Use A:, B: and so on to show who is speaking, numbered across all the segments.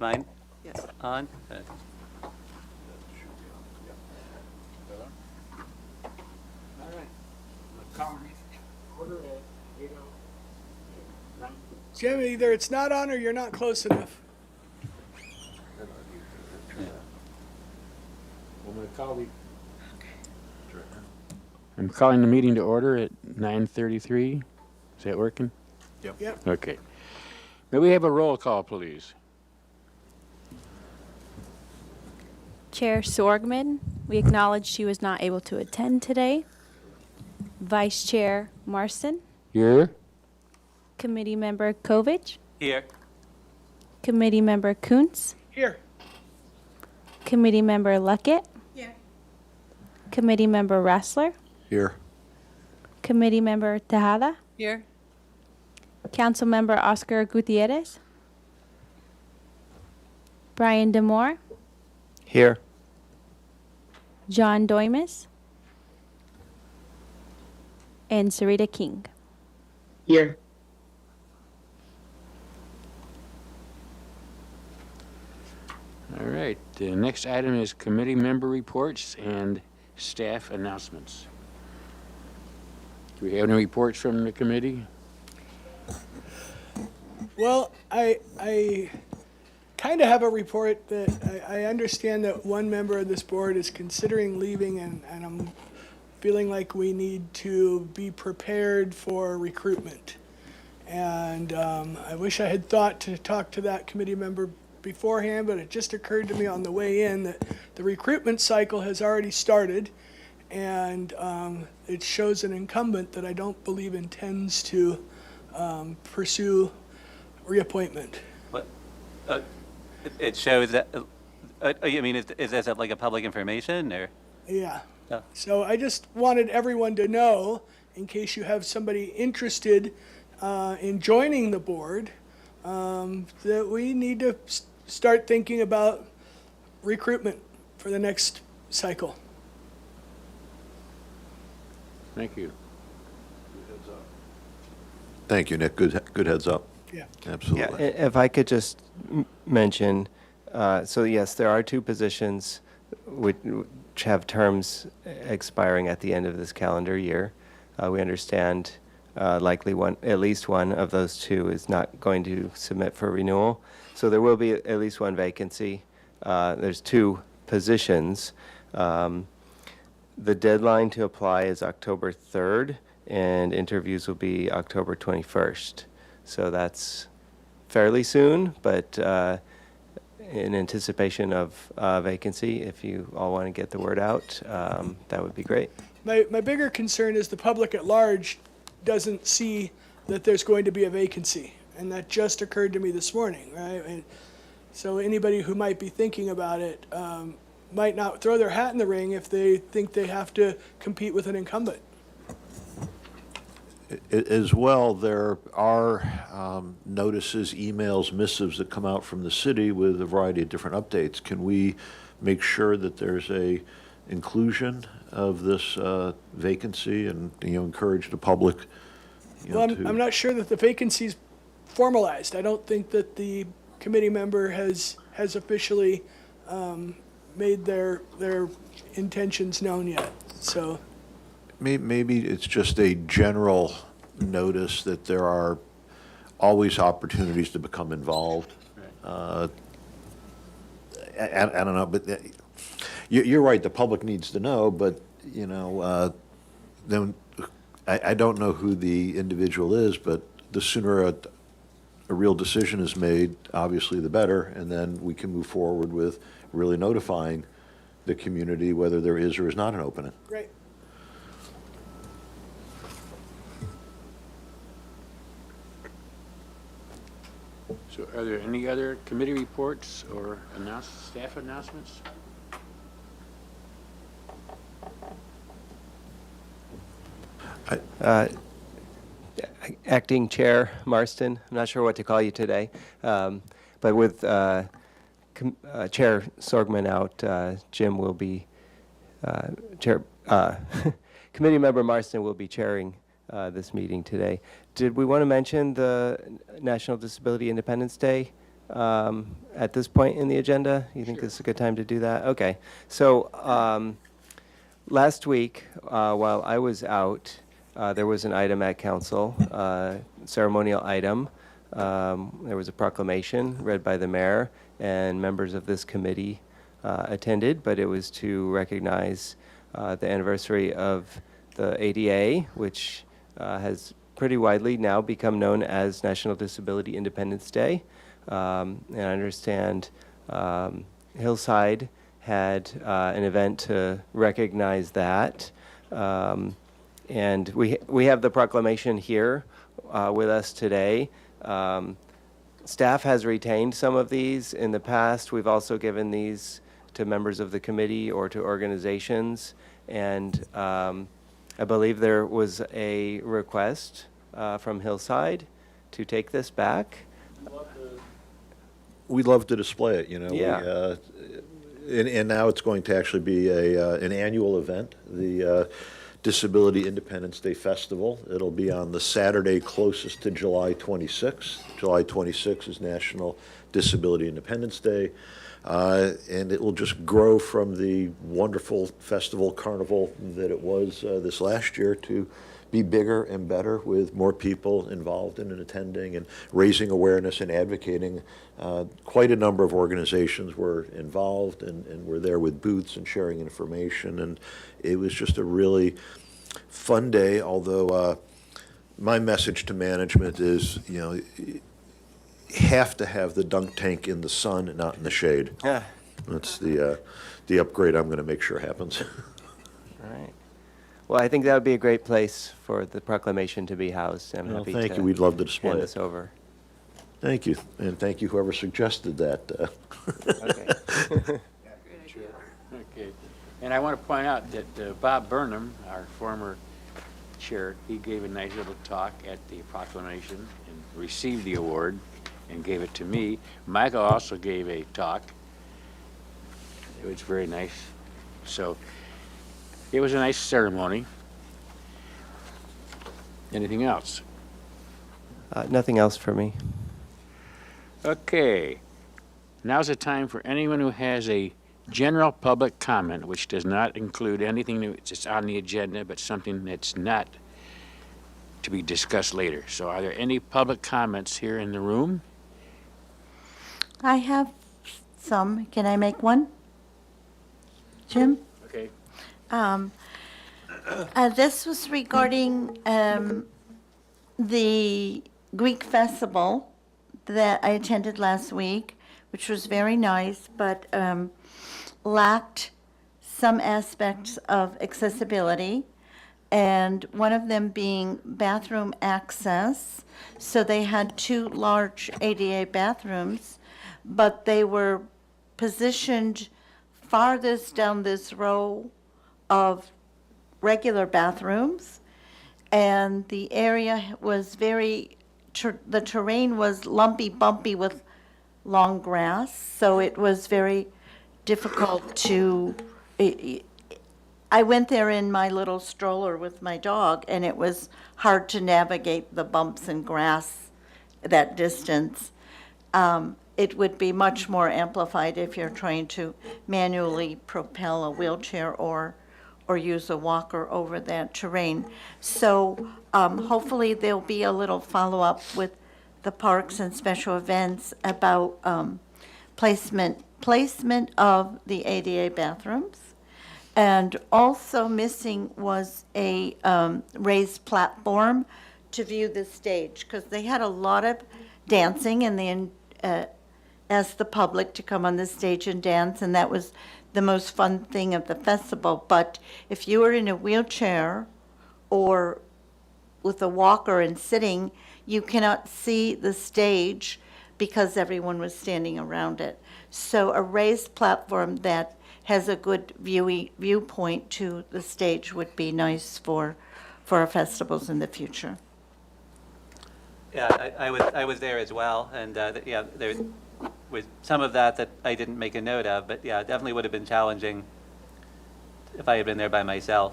A: Mine?
B: Yes.
A: On?
C: Jim, either it's not on or you're not close enough.
D: I'm calling the meeting to order at 9:33. Is that working?
C: Yep.
D: Okay. May we have a roll call, please?
E: Chair Sorgman, we acknowledge she was not able to attend today. Vice Chair Marston,
D: Here.
E: Committee Member Kovich,
A: Here.
E: Committee Member Kuntz,
C: Here.
E: Committee Member Luckett, Committee Member Ressler,
D: Here.
E: Committee Member Tejada,
B: Here.
E: Councilmember Oscar Gutierrez, Brian Demore,
B: Here.
E: John Doimus, and Sarita King.
B: Here.
D: All right, the next item is committee member reports and staff announcements. Do we have any reports from the committee?
C: Well, I kind of have a report that I understand that one member of this board is considering leaving, and I'm feeling like we need to be prepared for recruitment. And I wish I had thought to talk to that committee member beforehand, but it just occurred to me on the way in that the recruitment cycle has already started, and it shows an incumbent that I don't believe intends to pursue reappointment.
A: What? It shows that, I mean, is this like a public information or?
C: Yeah.
A: No.
C: So I just wanted everyone to know, in case you have somebody interested in joining the board, that we need to start thinking about recruitment for the next cycle.
D: Thank you.
F: Thank you, Nick. Good heads up.
C: Yeah.
F: Absolutely.
B: If I could just mention, so yes, there are two positions which have terms expiring at the end of this calendar year. We understand likely at least one of those two is not going to submit for renewal. So there will be at least one vacancy. There's two positions. The deadline to apply is October 3rd, and interviews will be October 21st. So that's fairly soon, but in anticipation of vacancy, if you all want to get the word out, that would be great.
C: My bigger concern is the public at large doesn't see that there's going to be a vacancy, and that just occurred to me this morning, right? And so anybody who might be thinking about it might not throw their hat in the ring if they think they have to compete with an incumbent.
F: As well, there are notices, emails, missives that come out from the city with a variety of different updates. Can we make sure that there's a inclusion of this vacancy and, encourage the public,
C: Well,
F: to...
C: I'm not sure that the vacancy's formalized. I don't think that the committee member has officially made their intentions known yet, so.
F: Maybe it's just a general notice that there are always opportunities to become involved. I don't know, but you're right, the public needs to know, but, then I don't know who the individual is, but the sooner a real decision is made, obviously the better, and then we can move forward with really notifying the community whether there is or is not an opening.
C: Great.
D: So are there any other committee reports or staff announcements?
B: Acting Chair Marston, I'm not sure what to call you today, but with Chair Sorgman out, Jim will be Committee Member Marston will be chairing this meeting today. Did we want to mention the National Disability Independence Day at this point in the agenda? You think this is a good time to do that? Okay. So last week, while I was out, there was an item at council, ceremonial item. There was a proclamation read by the mayor, and members of this committee attended, but it was to recognize the anniversary of the ADA, which has pretty widely now become known as National Disability Independence Day. And I understand Hillside had an event to recognize that. And we have the proclamation here with us today. Staff has retained some of these in the past. We've also given these to members of the committee or to organizations. And I believe there was a request from Hillside to take this back.
F: We'd love to display it, you know.
B: Yeah.
F: And now it's going to actually be an annual event, the Disability Independence Day Festival. It'll be on the Saturday closest to July 26th. July 26th is National Disability Independence Day. And it will just grow from the wonderful festival carnival that it was this last year to be bigger and better with more people involved in and attending and raising awareness and advocating. Quite a number of organizations were involved and were there with booths and sharing information, and it was just a really fun day, although my message to management is, you know, have to have the dunk tank in the sun and not in the shade.
B: Yeah.
F: That's the upgrade I'm going to make sure happens.
B: All right. Well, I think that would be a great place for the proclamation to be housed. I'm
F: Well,
B: happy
F: thank
B: to
F: you. We'd love to display
B: hand
F: it.
B: this over.
F: Thank you, and thank you whoever suggested that.
B: Okay.
D: Okay. And I want to point out that Bob Burnham, our former chair, he gave a nice little talk at the proclamation and received the award and gave it to me. Michael also gave a talk. It was very nice. So it was a nice ceremony. Anything else?
B: Nothing else for me.
D: Okay. Now's the time for anyone who has a general public comment, which does not include anything that's on the agenda, but something that's not to be discussed later. So are there any public comments here in the room?
G: I have some. Can I make one? Jim?
D: Okay.
G: This was regarding the Greek festival that I attended last week, which was very nice, but lacked some aspects of accessibility, and one of them being bathroom access. So they had 2 large ADA bathrooms, but they were positioned farthest down this row of regular bathrooms, and the area was the terrain was lumpy, bumpy with long grass, so it was very difficult to, I went there in my little stroller with my dog, and it was hard to navigate the bumps and grass that distance. It would be much more amplified if you're trying to manually propel a wheelchair or use a walker over that terrain. So hopefully there'll be a little follow-up with the parks and special events about placement of the ADA bathrooms. And also missing was a raised platform to view the stage, because they had a lot of dancing, and they asked the public to come on the stage and dance, and that was the most fun thing of the festival. But if you were in a wheelchair or with a walker and sitting, you cannot see the stage because everyone was standing around it. So a raised platform that has a good viewpoint to the stage would be nice for our festivals in the future.
A: Yeah, I was there as well, and yeah, there was some of that I didn't make a note of, but yeah, it definitely would have been challenging if I had been there by myself.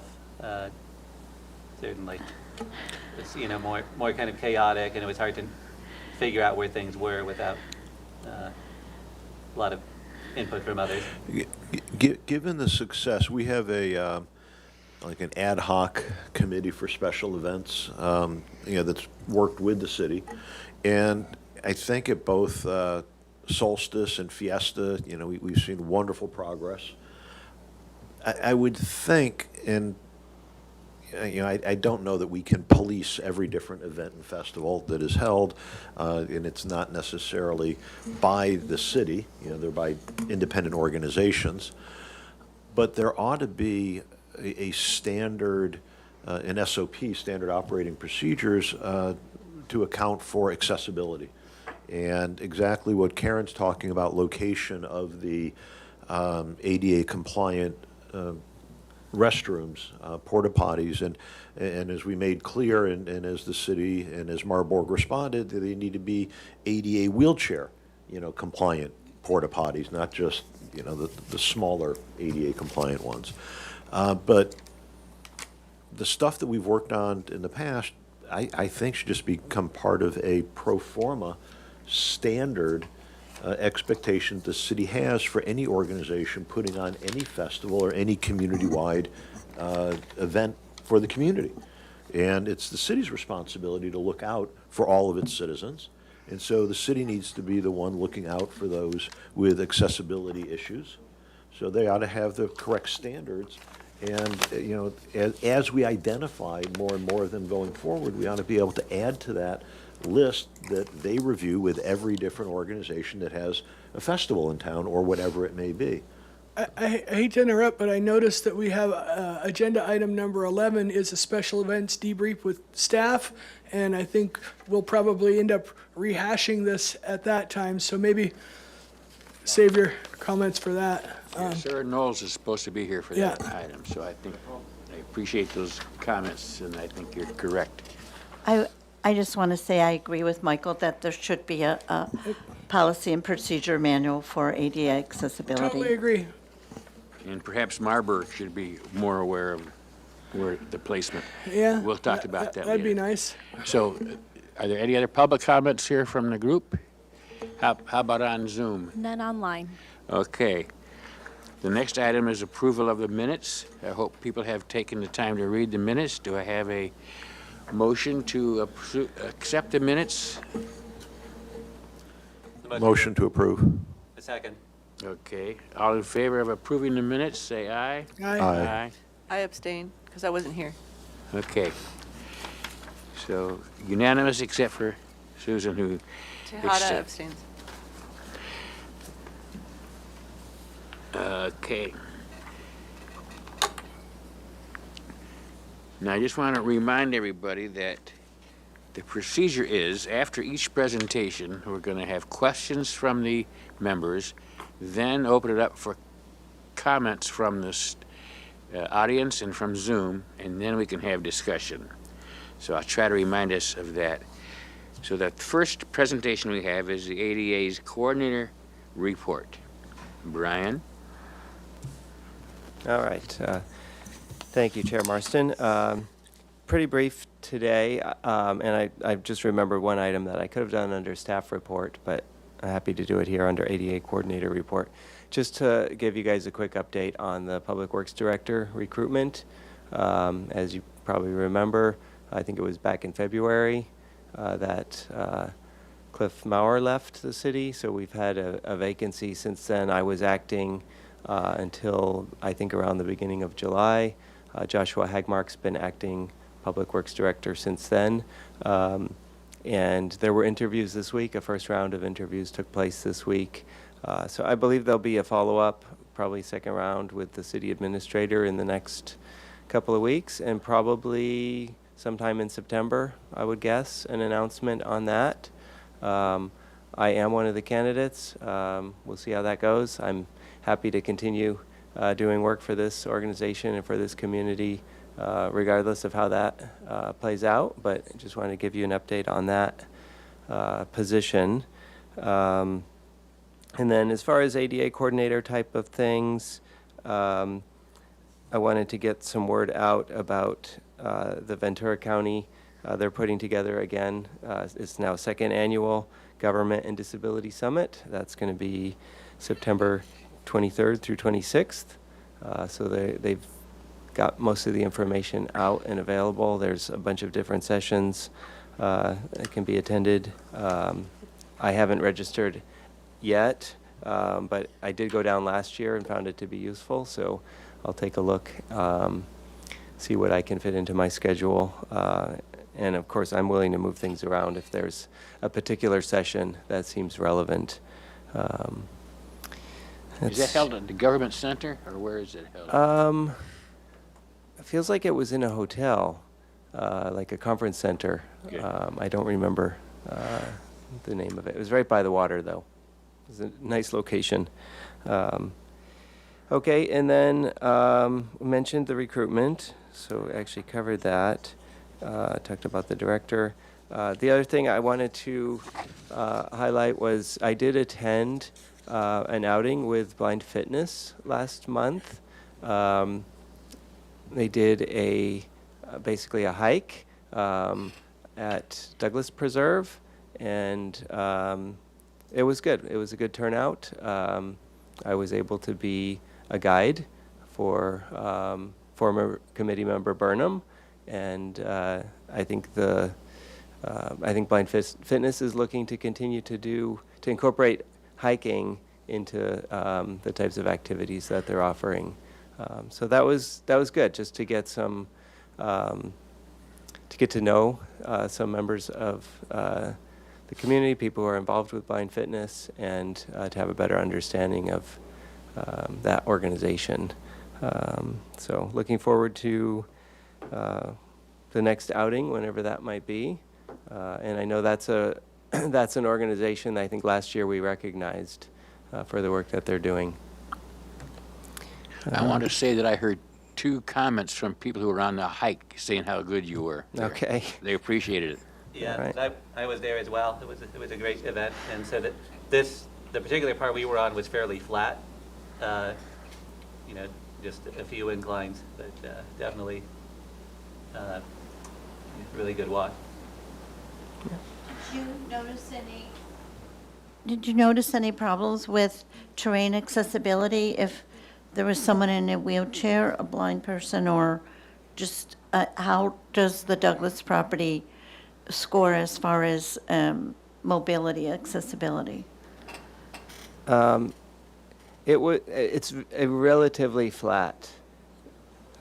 A: Certainly, it's, you know, more kind of chaotic, and it was hard to figure out where things were without a lot of input from others.
F: Given the success, we have like an ad hoc committee for special events, you know, that's worked with the city, and I think at both Solstice and Fiesta, you know, we've seen wonderful progress. I would think, and you know, I don't know that we can police every different event and festival that is held, and it's not necessarily by the city, you know, they're by independent organizations, but there ought to be a standard, an SOP, standard operating procedures, to account for accessibility. And exactly what Karen's talking about, location of the ADA compliant restrooms, porta potties, and as we made clear, and as the city and as Marburg responded, that they need to be ADA wheelchair, compliant porta potties, not just, the smaller ADA compliant ones. But the stuff that we've worked on in the past, I think should just become part of a pro forma standard expectation the city has for any organization putting on any festival or any community-wide event for the community. And it's the city's responsibility to look out for all of its citizens. And so the city needs to be the one looking out for those with accessibility issues. So they ought to have the correct standards. And, as we identify more and more of them going forward, we ought to be able to add to that list that they review with every different organization that has a festival in town or whatever it may be.
C: I hate to interrupt, but I noticed that we have agenda item number 11 is a special events debrief with staff, and I think we'll probably end up rehashing this at that time, so maybe save your comments for that.
D: Sarah Knowles is supposed to be here for
C: Yeah.
D: that item, so I think, I appreciate those comments, and I think you're correct.
G: I just want to say I agree with Michael that there should be a policy and procedure manual for ADA accessibility.
C: Totally agree.
D: And perhaps Marburg should be more aware of where the placement.
C: Yeah.
D: We'll talk about that
C: That'd be
D: later.
C: nice.
D: So, are there any other public comments here from the group? How about on Zoom?
E: None online.
D: Okay. The next item is approval of the minutes. I hope people have taken the time to read the minutes. Do I have a motion to accept the minutes?
F: Motion to approve.
A: A second.
D: Okay. All in favor of approving the minutes, say aye.
C: Aye.
H: I abstain because I wasn't here.
D: Okay. So unanimous except for Susan, who
H: Tejada
D: Accept.
H: abstains.
D: Okay. Now, I just want to remind everybody that the procedure is, after each presentation, we're going to have questions from the members, then open it up for comments from the audience and from Zoom, and then we can have discussion. So I'll try to remind us of that. So the first presentation we have is the ADA's coordinator report. Brian?
B: All right. Thank you, Chair Marston. Pretty brief today, and I just remembered one item that I could have done under staff report, but I'm happy to do it here under ADA coordinator report. Just to give you guys a quick update on the Public Works Director recruitment. As you probably remember, I think it was back in February that Cliff Maurer left the city, so we've had a vacancy since then. I was acting until I think around the beginning of July. Joshua Hagmark's been acting Public Works Director since then. And there were interviews this week. A first round of interviews took place this week. So I believe there'll be a follow-up, probably second round with the city administrator in the next couple of weeks, and probably sometime in September, I would guess, an announcement on that. I am one of the candidates. We'll see how that goes. I'm happy to continue doing work for this organization and for this community, regardless of how that plays out. But I just wanted to give you an update on that position. And then as far as ADA coordinator type of things, I wanted to get some word out about the Ventura County. They're putting together again, it's now second annual Government and Disability Summit. That's going to be September 23rd through 26th. So they've got most of the information out and available. There's a bunch of different sessions that can be attended. I haven't registered yet, but I did go down last year and found it to be useful. So I'll take a look, see what I can fit into my schedule. And of course, I'm willing to move things around if there's a particular session that seems relevant.
D: Is that held at the government center, or where is it held?
B: It feels like it was in a hotel, like a conference center.
D: Okay.
B: I don't remember the name of it. It was right by the water, though. It was a nice location. Okay, and then we mentioned the recruitment, so we actually covered that. Talked about the director. The other thing I wanted to highlight was I did attend an outing with Blind Fitness last month. They did basically a hike at Douglas Preserve, and it was good. It was a good turnout. I was able to be a guide for former committee member Burnham, and I think Blind Fitness is looking to continue to incorporate hiking into the types of activities that they're offering. So that was good, just to get some to get to know some members of the community, people who are involved with Blind Fitness, and to have a better understanding of that organization. So looking forward to the next outing, whenever that might be. And I know that's that's an organization that I think last year we recognized for the work that they're doing.
D: I want to say that I heard 2 comments from people who were on the hike saying how good you were.
B: Okay.
D: They appreciated it.
A: Yeah,
B: Right.
A: I was there as well. It was a great event, and so that the particular part we were on was fairly flat. You know, just a few inclines, but definitely really good walk.
G: Did you notice any problems with terrain accessibility if there was someone in a wheelchair, a blind person, or just how does the Douglas property score as far as mobility, accessibility?
B: It's a relatively flat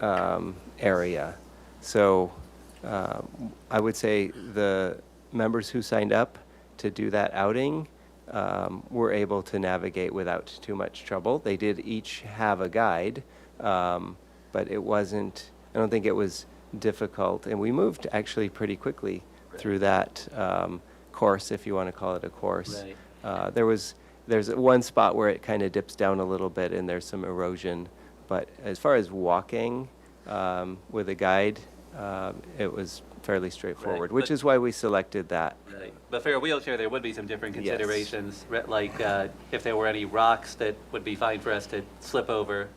B: area. So I would say the members who signed up to do that outing were able to navigate without too much trouble. They did each have a guide, but I don't think it was difficult. And we moved actually pretty quickly through that course, if you want to call it a course.
A: Right.
B: There's one spot where it kind of dips down a little bit and there's some erosion. But as far as walking with a guide, it was fairly straightforward,
A: Right,
B: which
A: but-
B: is why we selected that.
A: Right. But for a wheelchair, there would be some different
B: Yes.
A: considerations, like if there were any rocks that would be fine for us to slip over.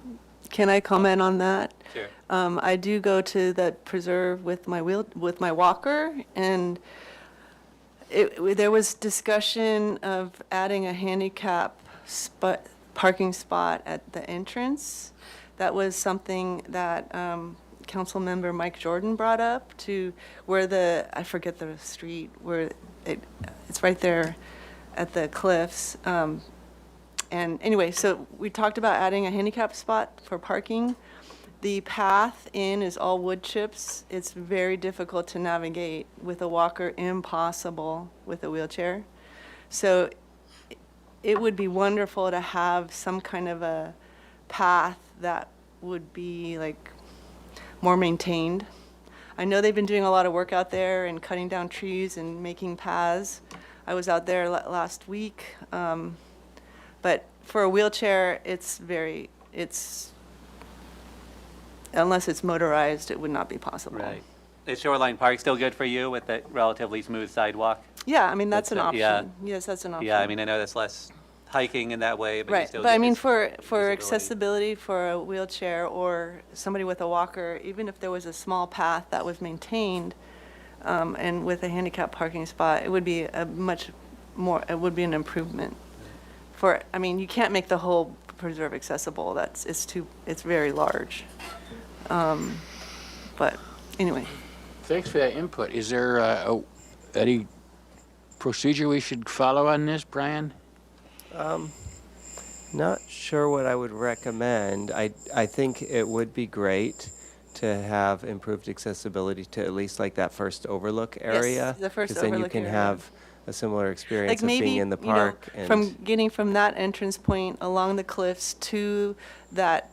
H: Can I comment on that?
A: Sure.
H: I do go to that preserve with my walker, and there was discussion of adding a handicap parking spot at the entrance. That was something that council member Mike Jordan brought up, to where I forget the street, where it's right there at the cliffs. And anyway, so we talked about adding a handicap spot for parking. The path in is all wood chips. It's very difficult to navigate with a walker, impossible with a wheelchair. So it would be wonderful to have some kind of a path that would be like more maintained. I know they've been doing a lot of work out there and cutting down trees and making paths. I was out there last week. But for a wheelchair, unless it's motorized, it would not be possible.
A: Right. Is Shoreline Park still good for you with that relatively smooth sidewalk?
H: Yeah, I mean, that's an
A: That's
H: option.
A: yeah.
H: Yes, that's an option.
A: Yeah, I mean, I know that's less hiking in that way, but you
H: Right,
A: still
H: but
A: get
H: I mean,
A: this
H: for
A: visibility.
H: accessibility for a wheelchair or somebody with a walker, even if there was a small path that was maintained, and with a handicap parking spot, it would be it would be an improvement. I mean, you can't make the whole preserve accessible. It's very large. But anyway.
D: Thanks for that input. Is there any procedure we should follow on this, Brian?
B: Not sure what I would recommend. I think it would be great to have improved accessibility to at least like that first overlook area.
H: the first
B: Because then you
H: overlook
B: can
H: area.
B: have a similar experience
H: Like
B: of being
H: maybe,
B: in the
H: you know,
B: park.
H: from getting from that entrance point along the cliffs to that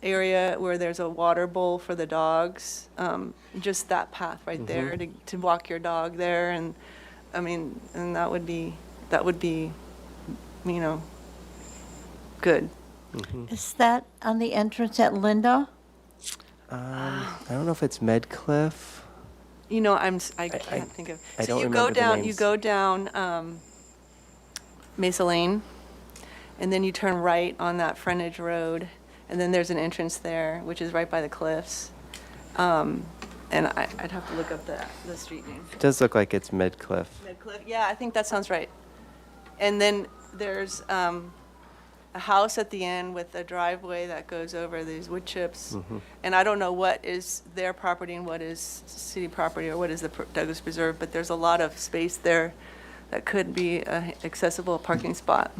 H: area where there's a water bowl for the dogs, just that path right there to walk your dog there, and I mean, and that would be, you know, good.
G: Is that on the entrance at Linda?
B: I don't know if it's Medcliff.
H: You know, I can't think of.
B: I
H: So
B: don't
H: you
B: remember
H: go
B: the
H: down, you
B: names.
H: go down Mesa Lane, and then you turn right on that frontage road, and then there's an entrance there, which is right by the cliffs. And I'd have to look up the street name.
B: It does look like it's Medcliff.
H: Medcliff, yeah, I think that sounds right. And then there's a house at the end with a driveway that goes over these wood chips. And I don't know what is their property and what is city property, or what is the Douglas Preserve, but there's a lot of space there that could be an accessible parking spot.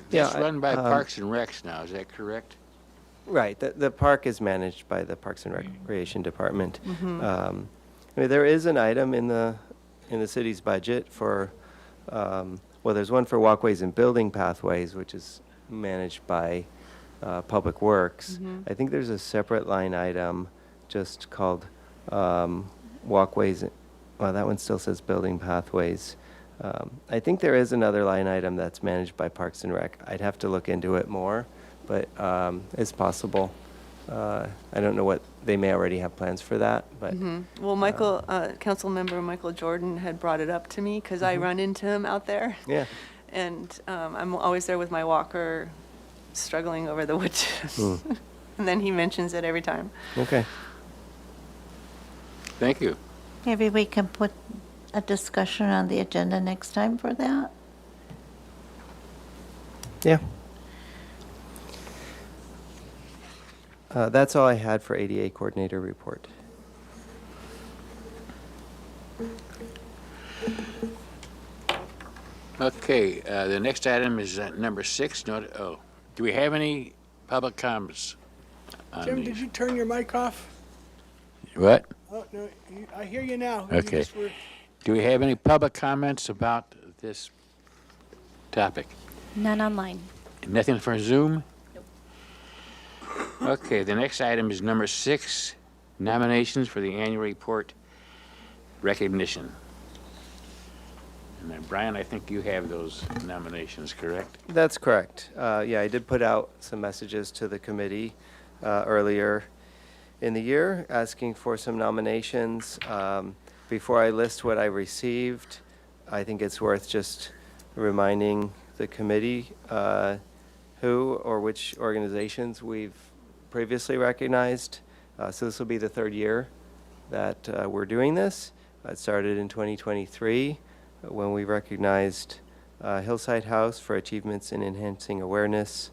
D: It's
B: Yeah,
D: run by Parks and Recs now, is that correct?
B: Right, the park is managed by the Parks and Recreation Department. I mean, there is an item in the city's budget for, well, there's one for walkways and building pathways, which is managed by Public Works. I think there's a separate line item just called walkways, well, that one still says building pathways. I think there is another line item that's managed by Parks and Rec. I'd have to look into it more, but it's possible. I don't know what, they may already have plans for that, but.
H: Well, Michael, council member Michael Jordan had brought it up to me because I run into him out there.
B: Yeah.
H: And I'm always there with my walker, struggling over the wood chips. And then he mentions it every time.
B: Okay.
D: Thank you.
G: Maybe we can put a discussion on the agenda next time for that.
B: Yeah. That's all I had for ADA coordinator report.
D: Okay, the next item is number 6. Do we have any public comments on
C: Jim,
D: these?
C: did you turn your mic off?
D: What?
C: Oh, no, I hear you now.
D: Okay. Do we have any public comments about this topic?
E: None online.
D: Nothing for Zoom? Okay, the next item is number 6, nominations for the annual report recognition. And then, Brian, I think you have those nominations, correct?
B: That's correct. Yeah, I did put out some messages to the committee earlier in the year asking for some nominations. Before I list what I received, I think it's worth just reminding the committee who or which organizations we've previously recognized. So this will be the 3rd year that we're doing this. It started in 2023 when we recognized Hillside House for achievements in enhancing awareness,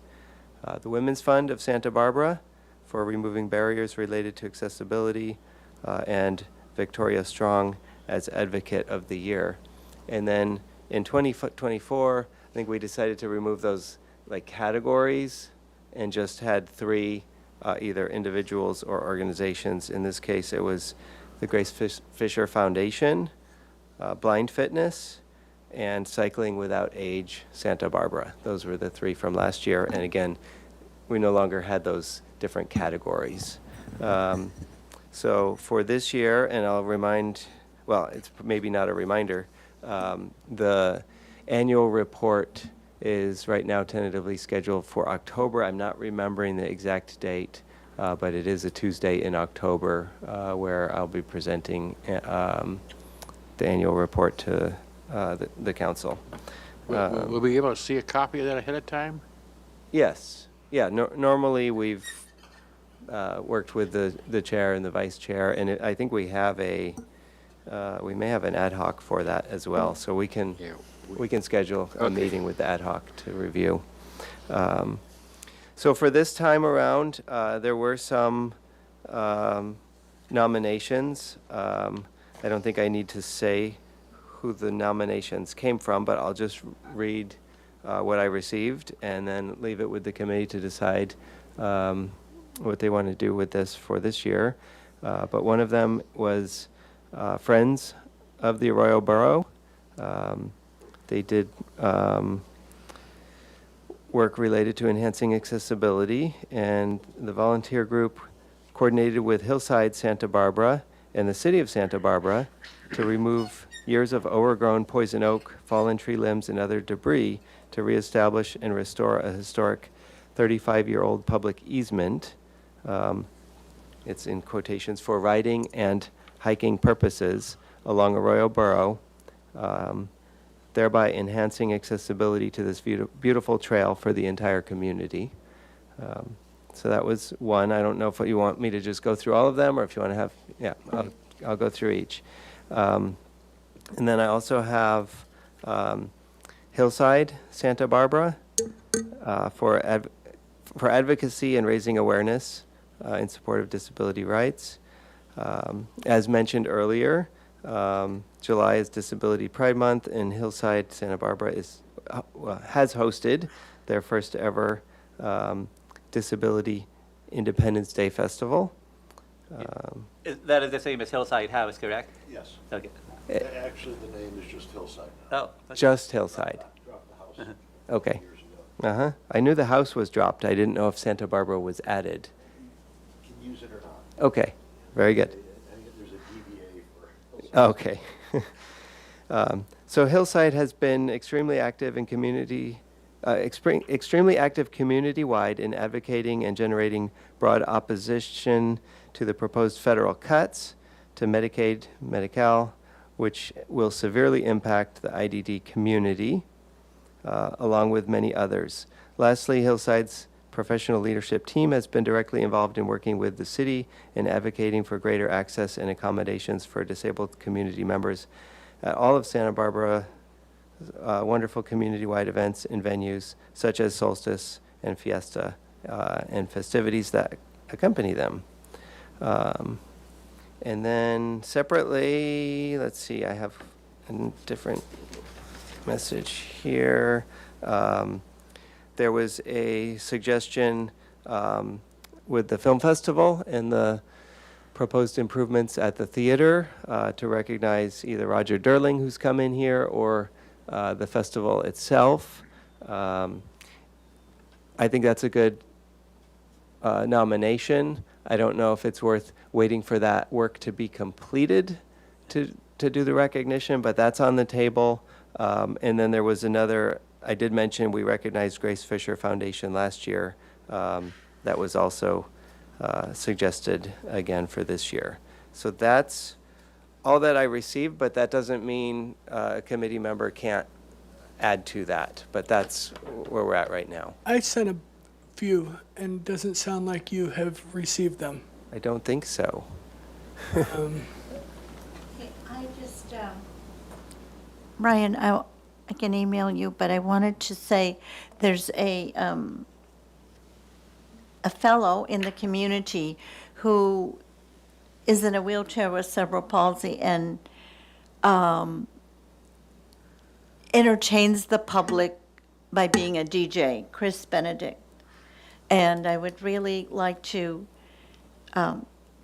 B: the Women's Fund of Santa Barbara for removing barriers related to accessibility, and Victoria Strong as Advocate of the Year. And then in 2024, I think we decided to remove those like categories and just had 3 either individuals or organizations. In this case, it was the Grace Fisher Foundation, Blind Fitness, and Cycling Without Age Santa Barbara. Those were the 3 from last year. And again, we no longer had those different categories. So for this year, and I'll remind, well, it's maybe not a reminder, the annual report is right now tentatively scheduled for October. I'm not remembering the exact date, but it is a Tuesday in October where I'll be presenting the annual report to the council.
D: Will we be able to see a copy of that ahead of time?
B: Yes. Yeah, normally we've worked with the chair and the vice chair, and I think we have we may have an ad hoc for that as well, so we can schedule a meeting with the ad hoc to review. So for this time around, there were some nominations. I don't think I need to say who the nominations came from, but I'll just read what I received and then leave it with the committee to decide what they want to do with this for this year. But one of them was Friends of the Arroyo Borough. They did work related to enhancing accessibility, and the volunteer group coordinated with Hillside Santa Barbara and the City of Santa Barbara to remove years of overgrown poison oak, fallen tree limbs, and other debris to reestablish and restore a historic 35-year-old public easement. It's in quotations, for riding and hiking purposes along Arroyo Burrow, thereby enhancing accessibility to this beautiful trail for the entire community. So that was one. I don't know if you want me to just go through all of them, or if you want to have, yeah, I'll go through each. And then I also have Hillside, Santa Barbara, for advocacy and raising awareness in support of disability rights. As mentioned earlier, July is Disability Pride Month, and Hillside, Santa Barbara has hosted their first ever Disability Independence Day Festival.
A: That is the same as Hillside House, correct?
F: Yes.
A: Okay.
F: Actually, the name is just Hillside now.
A: Oh, okay.
B: Just Hillside.
F: Dropped the house
B: Okay.
F: years ago.
B: Uh-huh. I knew the house was dropped. I didn't know if Santa Barbara was added.
F: Can use it or not.
B: Okay, very good.
F: I think there's a DBA for Hillside.
B: Okay. So Hillside has been extremely active in extremely active community-wide in advocating and generating broad opposition to the proposed federal cuts to Medicaid, Medi-Cal, which will severely impact the IDD community, along with many others. Lastly, Hillside's professional leadership team has been directly involved in working with the city in advocating for greater access and accommodations for disabled community members at all of Santa Barbara wonderful community-wide events and venues such as Solstice and Fiesta and festivities that accompany them. And then separately, let's see, I have a different message here. There was a suggestion with the film festival and the proposed improvements at the theater to recognize either Roger Durling, who's come in here, or the festival itself. I think that's a good nomination. I don't know if it's worth waiting for that work to be completed to do the recognition, but that's on the table. And then there was another, I did mention we recognized Grace Fisher Foundation last year. That was also suggested again for this year. So that's all that I received, but that doesn't mean a committee member can't add to that. But that's where we're at right now.
C: I sent a few, and it doesn't sound like you have received them.
B: I don't think so.
G: Okay, I just, Ryan, I can email you, but I wanted to say there's a fellow in the community who is in a wheelchair with cerebral palsy and entertains the public by being a DJ, Chris Benedict. And I would really like to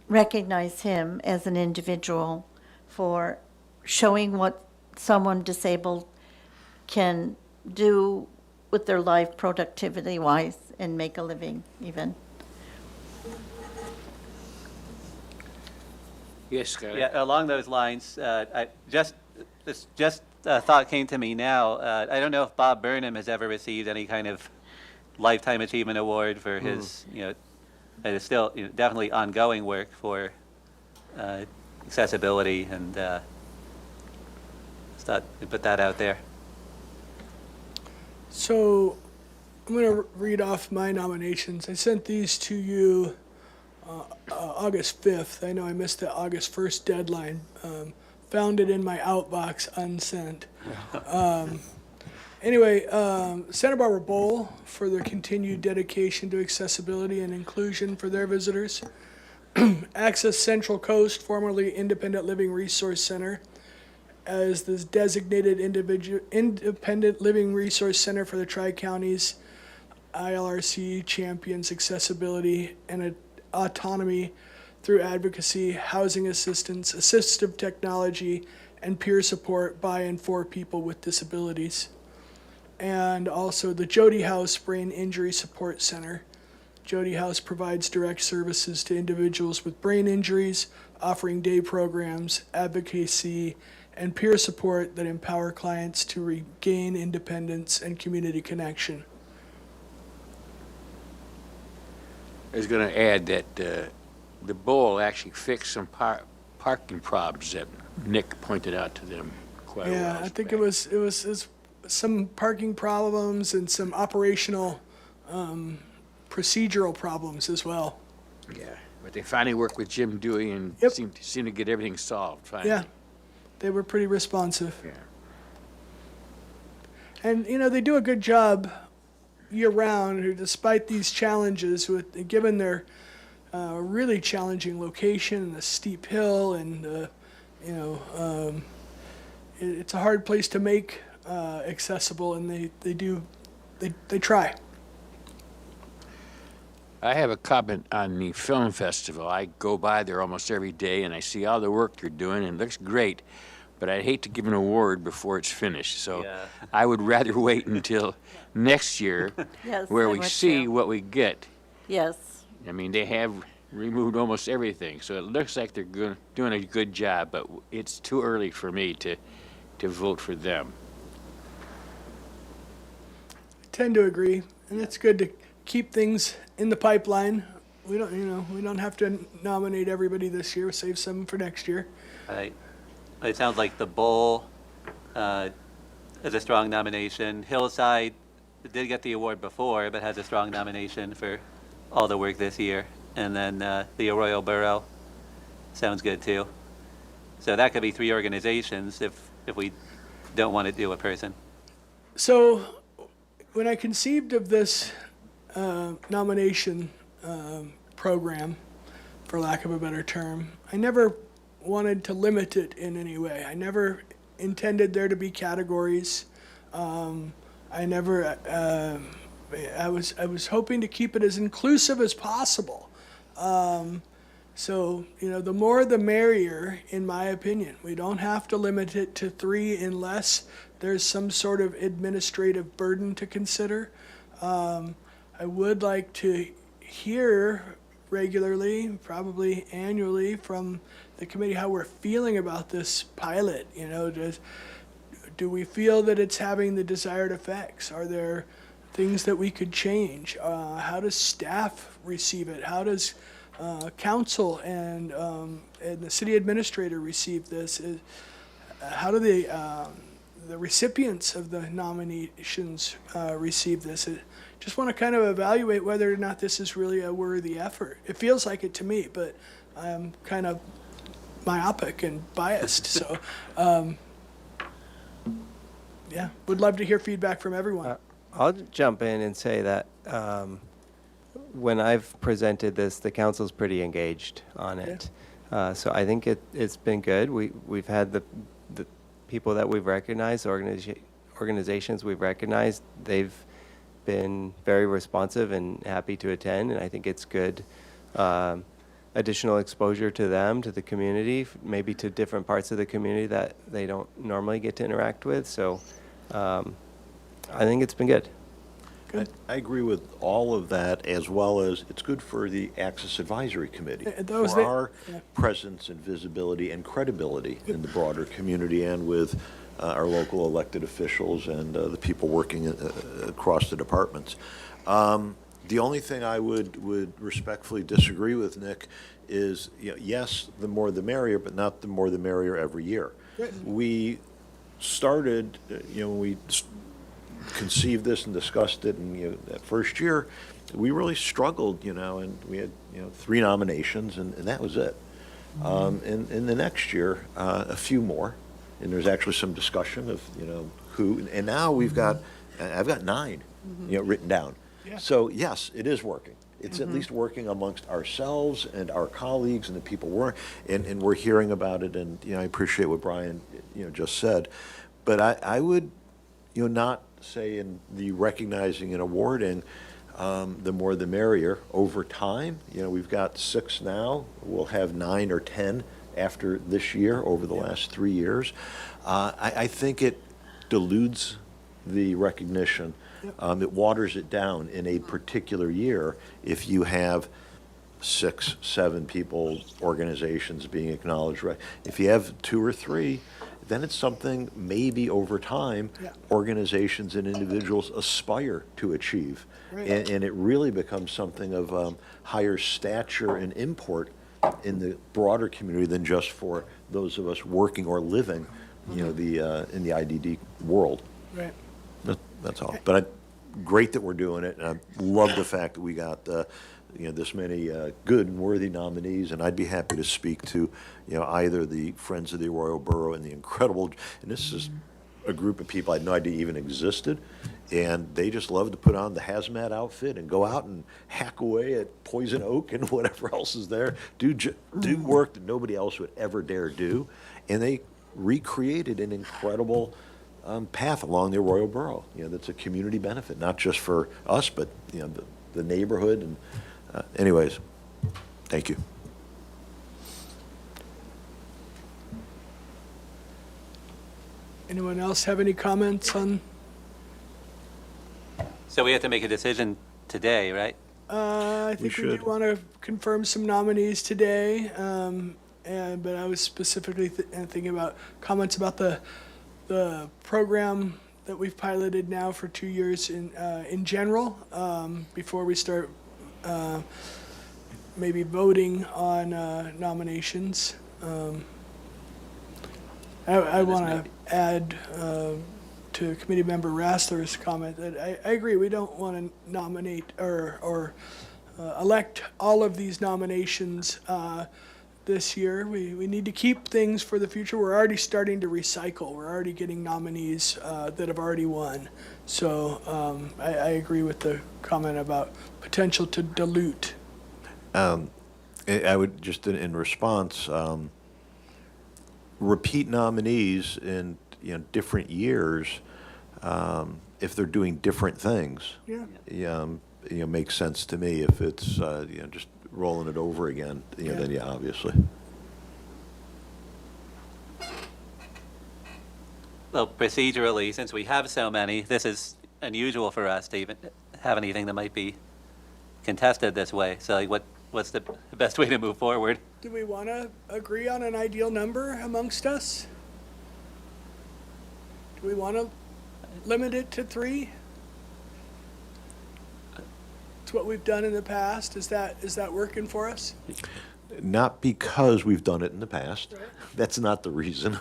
G: recognize him as an individual for showing what someone disabled can do with their life productivity-wise and make a living even.
D: Yes, Scott.
A: Yeah, along those lines, this thought came to me now. I don't know if Bob Burnham has ever received any kind of Lifetime Achievement Award for his, it is still definitely ongoing work for accessibility, and just thought we'd put that out there.
C: So I'm going to read off my nominations. I sent these to you August 5th. I know I missed the August 1st deadline. Found it in my outbox unsent. Anyway, Santa Barbara Bowl for their continued dedication to accessibility and inclusion for their visitors. Access Central Coast, formerly Independent Living Resource Center, as the designated independent living resource center for the Tri-Counties. ILRC champions accessibility and autonomy through advocacy, housing assistance, assistive technology, and peer support by and for people with disabilities. And also the Jody House Brain Injury Support Center. Jody House provides direct services to individuals with brain injuries, offering day programs, advocacy, and peer support that empower clients to regain independence and community connection.
D: I was going to add that the bowl actually fixed some parking problems that Nick pointed out to them quite a while
C: Yeah, I think
D: back.
C: it was some parking problems and some operational, procedural problems as well.
D: Yeah, but they finally worked with Jim Dewey and
C: Yep.
D: seemed to get everything solved finally.
C: Yeah, they were pretty responsive.
D: Yeah.
C: And, they do a good job year-round, despite these challenges, given their really challenging location and the steep hill and, it's a hard place to make accessible, and they try.
D: I have a comment on the film festival. I go by there almost every day and I see all the work you're doing and it looks great, but I'd hate to give an award before it's finished. So
A: Yeah.
D: I would rather wait until next year
G: Yes,
D: where
G: I'm
D: we
G: with
D: see
G: you.
D: what we get.
G: Yes.
D: I mean, they have removed almost everything, so it looks like they're doing a good job, but it's too early for me to vote for them.
C: I tend to agree, and it's good to keep things in the pipeline. We don't have to nominate everybody this year. Save some for next year.
A: Right. It sounds like the Bowl is a strong nomination. Hillside did get the award before, but has a strong nomination for all the work this year. And then the Arroyo Borough sounds good too. So that could be 3 organizations if we don't want to do a person.
C: So, when I conceived of this nomination program, for lack of a better term, I never wanted to limit it in any way. I never intended there to be categories. I was hoping to keep it as inclusive as possible. So, the more the merrier, in my opinion. We don't have to limit it to 3 unless there's some sort of administrative burden to consider. I would like to hear regularly, probably annually, from the committee how we're feeling about this pilot. Do we feel that it's having the desired effects? Are there things that we could change? How does staff receive it? How does council and the city administrator receive this? How do the recipients of the nominations receive this? Just want to kind of evaluate whether or not this is really a worthy effort. It feels like it to me, but I'm kind of myopic and biased. So, yeah, would love to hear feedback from everyone.
B: I'll jump in and say that when I've presented this, the council's pretty engaged on it. So I think it's been good. We've had the people that we've recognized, organizations we've recognized, they've been very responsive and happy to attend, and I think it's good additional exposure to them, to the community, maybe to different parts of the community that they don't normally get to interact with. So I think it's been good.
F: I agree with all of that, as well as it's good for the Access Advisory Committee, for our presence and visibility and credibility in the broader community and with our local elected officials and the people working across the departments. The only thing I would respectfully disagree with, Nick, is, yes, the more the merrier, but not the more the merrier every year. We started, when we conceived this and discussed it, and that first year, we really struggled, and we had 3 nominations, and that was it. And in the next year, a few more, and there's actually some discussion of who, and now I've got 9, written down.
C: Yeah.
F: So yes, it is working. It's at least working amongst ourselves and our colleagues and the people and we're hearing about it, and I appreciate what Brian just said, but I would not say in the recognizing and awarding, the more the merrier over time. We've got 6 now. We'll have 9 or 10 after this year over the last 3 years. I think it dilutes the recognition. It waters it down in a particular year if you have 6, 7 people, organizations being acknowledged, right? If you have 2 or 3, then it's something maybe over time,
C: Yeah.
F: organizations and individuals aspire to achieve.
C: Right.
F: And it really becomes something of higher stature and import in the broader community than just for those of us working or living, you know, in the IDD world.
C: Right.
F: That's all. But great that we're doing it, and I love the fact that we got, you know, this many good and worthy nominees, and I'd be happy to speak to, you know, either the Friends of the Arroyo Borough and the incredible, and this is a group of people I had no idea even existed, and they just love to put on the hazmat outfit and go out and hack away at poison oak and whatever else is there, do work that nobody else would ever dare do, and they recreated an incredible path along the Arroyo Borough. You know, that's a community benefit, not just for us, but, you know, the neighborhood. And anyways, thank you.
C: Anyone else have any comments on?
A: So we have to make a decision today, right?
C: I think we
F: should.
C: do want to confirm some nominees today, but I was specifically thinking about comments about the program that we've piloted now for 2 years in general, before we start maybe voting on nominations. I want to add to Committee Member Rassler's comment that I agree, we don't want to nominate or elect all of these nominations this year. We need to keep things for the future. We're already starting to recycle. We're already getting nominees that have already won. So I agree with the comment about potential to dilute.
F: I would just, in response, repeat nominees in, you know, different years, if they're doing different things,
C: Yeah.
F: you know, makes sense to me. If it's, you know, just rolling it over again, you know,
C: Yeah.
F: then yeah, obviously.
A: Well, procedurally, since we have so many, this is unusual for us to even have anything that might be contested this way. So like, what's the best way to move forward?
C: Do we want to agree on an ideal number amongst us? Do we want to limit it to 3? It's what we've done in the past. Is that working for us?
F: Not because we've done it in the past.
C: Right.
F: That's not the reason.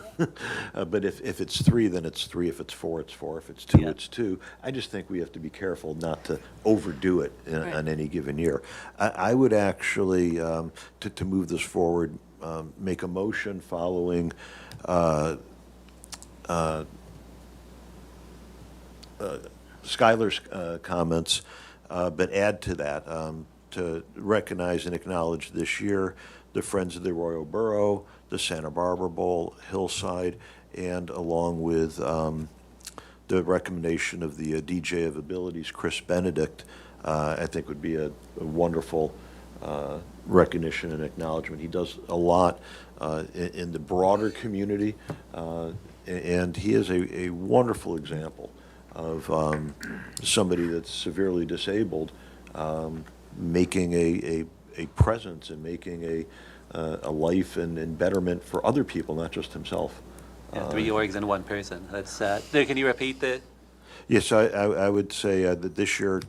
F: But if it's 3, then it's 3. If it's 4, it's 4. If it's 2,
A: Yeah.
F: it's 2. I just think we have to be careful not to overdo it
H: Right.
F: on any given year. I would actually, to move this forward, make a motion following Skylar's comments, but add to that, to recognize and acknowledge this year the Friends of the Arroyo Borough, the Santa Barbara Bowl, Hillside, and along with the recommendation of the DJ of Abilities, Chris Benedict, I think would be a wonderful recognition and acknowledgement. He does a lot in the broader community, and he is a wonderful example of somebody that's severely disabled, making a presence and making a life and betterment for other people, not just himself.
A: Yeah, 3 orgs and 1 person. That's can you repeat the?
F: Yes, I would say that this year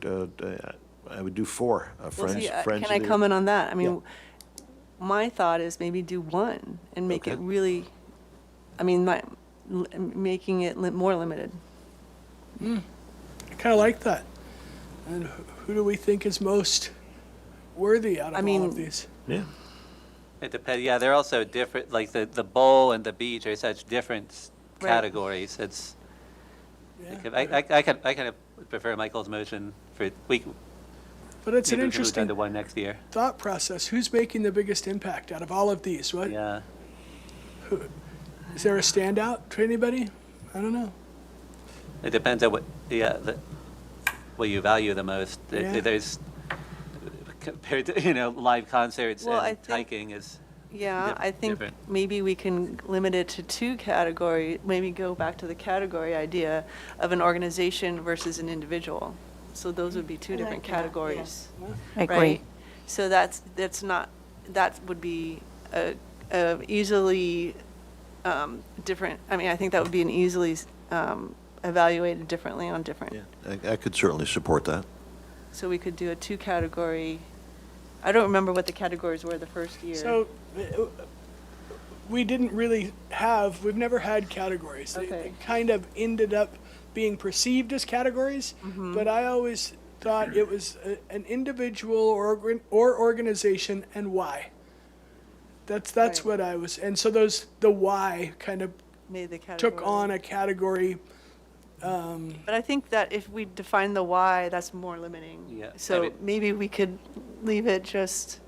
F: I would do 4
H: Well,
F: friends.
H: see,
F: friends
H: can I
F: of the-
H: comment on that? I mean, my thought is maybe do 1 and make it
F: Okay.
H: really, I mean, making it more limited.
C: I kind of like that. And who do we think is most worthy out of all of these?
F: Yeah.
A: It depends. Yeah, they're also different. Like the bowl and the beach are such different
H: Right.
A: categories. It's.
C: Yeah.
A: I kind of prefer Michael's motion for we.
C: But it's an
A: maybe we can move down
C: interesting
A: to 1 next year.
C: thought process. Who's making the biggest impact out of all of these? What?
A: Yeah.
C: Is there a standout to anybody? I don't know.
A: It depends on what what you value the most.
C: Yeah.
A: There's compared to live concerts
H: Well, I
A: and
H: think-
A: hiking is.
H: Yeah, I think
A: different.
H: maybe we can limit it to 2 categories, maybe go back to the category idea of an organization versus an individual. So those would be 2
G: I
H: different
G: like that,
H: categories.
G: I agree.
H: right? So that's not, that would be a easily different, I mean, I think that would be an easily evaluated differently on different.
F: Yeah, I could certainly support that.
H: So we could do a 2-category, I don't remember what the categories were the first year.
C: So we didn't really we've never had categories. They
H: Okay.
C: kind of ended up being perceived as categories, but I always thought it was an individual or organization and why. That's
H: Right.
C: what I was, and so the why kind of
H: Made the category.
C: took on a category.
H: But I think that if we define the why, that's more limiting.
A: Yeah, I
H: So
A: mean-
H: maybe we could leave it just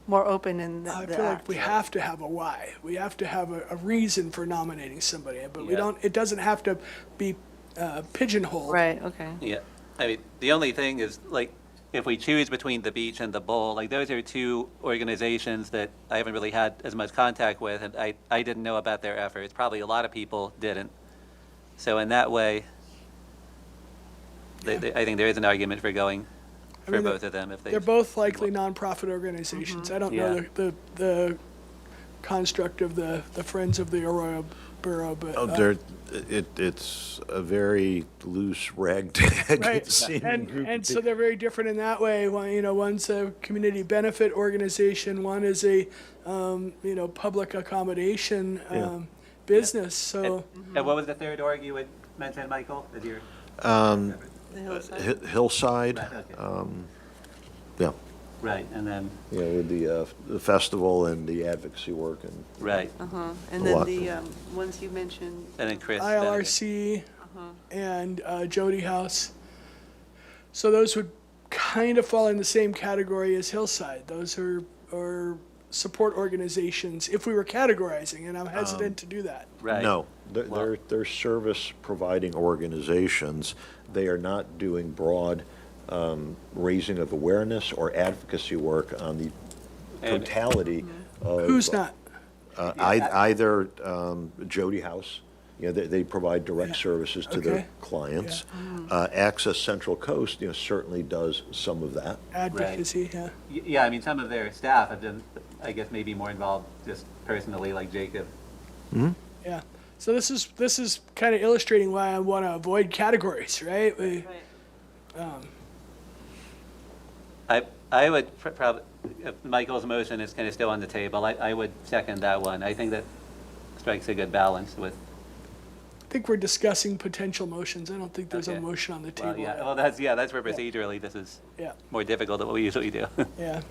H: more open in
C: I
H: the
C: feel like
H: act.
C: we have to have a why. We have to have a reason for nominating somebody, but we
A: Yeah.
C: don't. It doesn't have to be pigeonholed.
H: Right, okay.
A: Yeah, I mean, the only thing is, like, if we choose between the beach and the bowl, like, those are two organizations that I haven't really had as much contact with, and I didn't know about their efforts. Probably a lot of people didn't. So in that way, I think there is an argument for going
C: I
A: for
C: mean,
A: both of them if they.
C: They're both likely nonprofit organizations. I don't know
A: Yeah.
C: the construct of the Friends of the Arroyo Borough, but.
F: It's a very loose ragtag.
C: Right,
F: seeming group of
C: and so they're very different in that way. One's a community benefit organization, one is a, public accommodation business, so.
A: And what was the third org you had mentioned, Michael? Is your
F: Um,
H: The hillside.
F: Hillside,
A: Right, okay.
F: yeah,
A: right, and then
F: with the festival and the advocacy work and.
A: right,
H: Uh-huh. And
F: A
H: then
F: lot.
H: the ones you mentioned,
A: and then Chris. Benedict.
C: ILRC and Jody House. So those would kind of fall in the same category as Hillside. Those are support organizations, if we were categorizing, and I'm hesitant to do that.
A: Right.
F: No,
A: Well-
F: they're service-providing organizations. They are not doing broad raising of awareness or advocacy work on the
A: And-
F: totality of.
C: Who's not?
F: Either Jody House, they provide direct services to their
C: Okay.
F: clients. Access Central Coast, certainly does some of that.
C: Advocacy, yeah.
A: Yeah, I mean, some of their staff have been, I guess, maybe more involved just personally, like Jacob.
C: Yeah. So this is kind of illustrating why I want to avoid categories, right?
A: I would probably, if Michael's motion is kind of still on the table, I would second that one. I think that strikes a good balance with,
C: I think we're discussing potential motions. I don't think there's a
A: Okay.
C: motion on the
A: well,
C: table.
A: yeah,
C: yet.
A: well, that's where procedurally this is
C: Yeah,
A: more difficult than what we usually do.
C: yeah.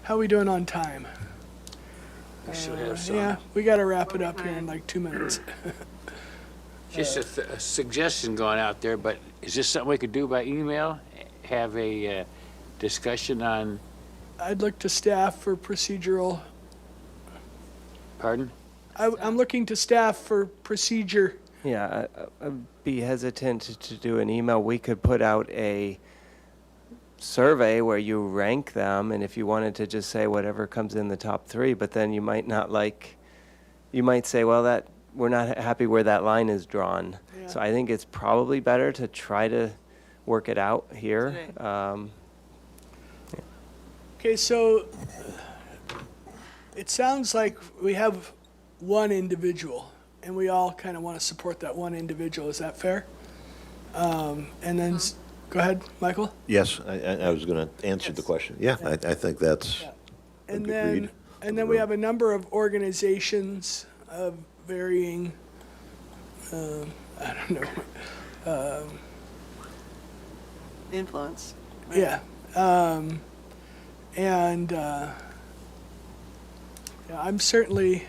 C: How are we doing on time?
D: We should have some.
C: Yeah, we got to wrap it up here in like 2 minutes.
D: Just a suggestion going out there, but is this something we could do by email? Have a discussion on,
C: I'd look to staff for procedural.
D: pardon?
C: I'm looking to staff for procedure.
B: Yeah, I'd be hesitant to do an email. We could put out a survey where you rank them, and if you wanted to just say whatever comes in the top 3, but then you might not you might say, well, that we're not happy where that line is drawn.
C: Yeah.
B: So I think it's probably better to try to work it out here.
H: Okay.
C: Okay, so it sounds like we have one individual, and we all kind of want to support that one individual. Is that fair? And then, go ahead, Michael.
F: Yes, I was going to answer the question. Yeah, I think that's
C: And
F: agreed.
C: then we have a number of organizations of varying, I don't know,
H: Influence.
C: yeah. And yeah, I'm certainly,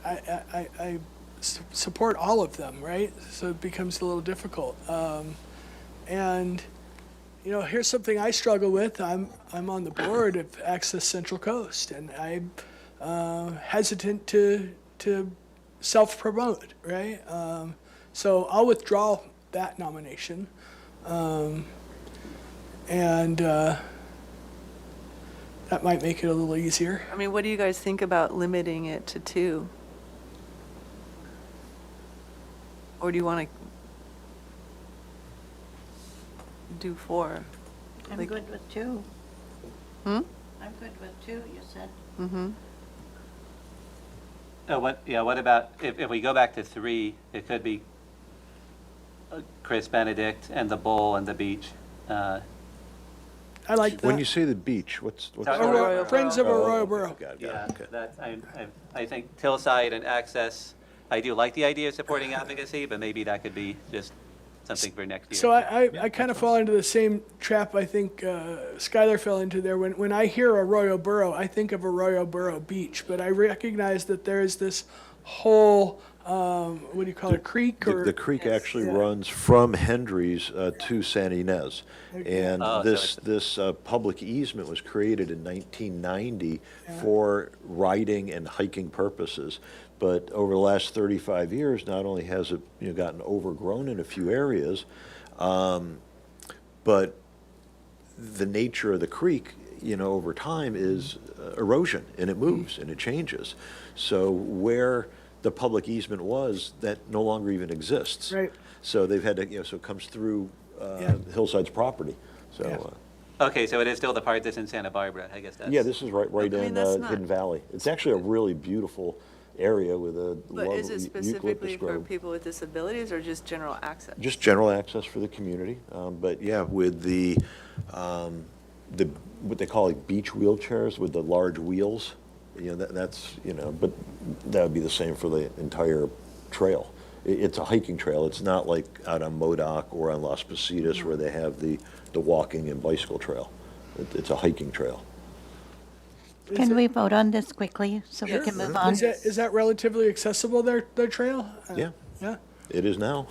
C: I support all of them, right? So it becomes a little difficult. And, here's something I struggle with. I'm on the board of Access Central Coast, and I'm hesitant to self-promote, right? So I'll withdraw that nomination. And that might make it a little easier.
H: I mean, what do you guys think about limiting it to 2? Or do you want to do 4?
G: I'm
H: Like-
G: good with two.
H: Hmm?
G: I'm good with two, you said.
H: Mm-hmm.
A: What about, if we go back to 3, it could be Chris Benedict and the Bowl and the beach.
C: I like
F: When you
C: that.
F: say the beach, what's?
C: Arroyo- Friends of Arroyo Borough.
F: Got it,
A: Yeah,
F: okay.
A: that, I think hillside and access, I do like the idea of supporting advocacy, but maybe that could be just something for next year.
C: So I kind of fall into the same trap I think Skylar fell into there. When I hear Arroyo Borough, I think of Arroyo Borough Beach, but I recognize that there is this whole, what do you call it, creek or?
F: The creek actually
C: Yeah.
F: runs from Hendry's to San Ynez. And
A: Oh, so
F: this public easement was created in 1990 for riding and hiking purposes. But over the last 35 years, not only has it, gotten overgrown in a few areas, but the nature of the creek, over time is erosion, and it moves and it changes. So where the public easement was, that no longer even exists.
C: Right.
F: So they've had to, so it comes through
C: Yeah.
F: Hillside's property. So,
C: Yeah.
A: Okay, so it is still the part that's in Santa Barbara, I guess that's.
F: yeah, this is right
H: I mean,
F: in
H: that's not-
F: Hidden Valley. It's actually a really beautiful area with a
H: But is it
F: lovely
H: specifically
F: eucalyptus
H: for
F: grove.
H: people with disabilities or just general access?
F: Just general access for the community, but yeah, with the what they call like beach wheelchairs with the large wheels, that's, but that would be the same for the entire trail. It's a hiking trail. It's not like out on Modoc or on Las Positas where they have the walking and bicycle trail. It's a hiking trail.
G: Can we vote on this quickly so we can move on?
C: Is that relatively accessible, their trail?
F: Yeah,
C: Yeah,
F: it is now.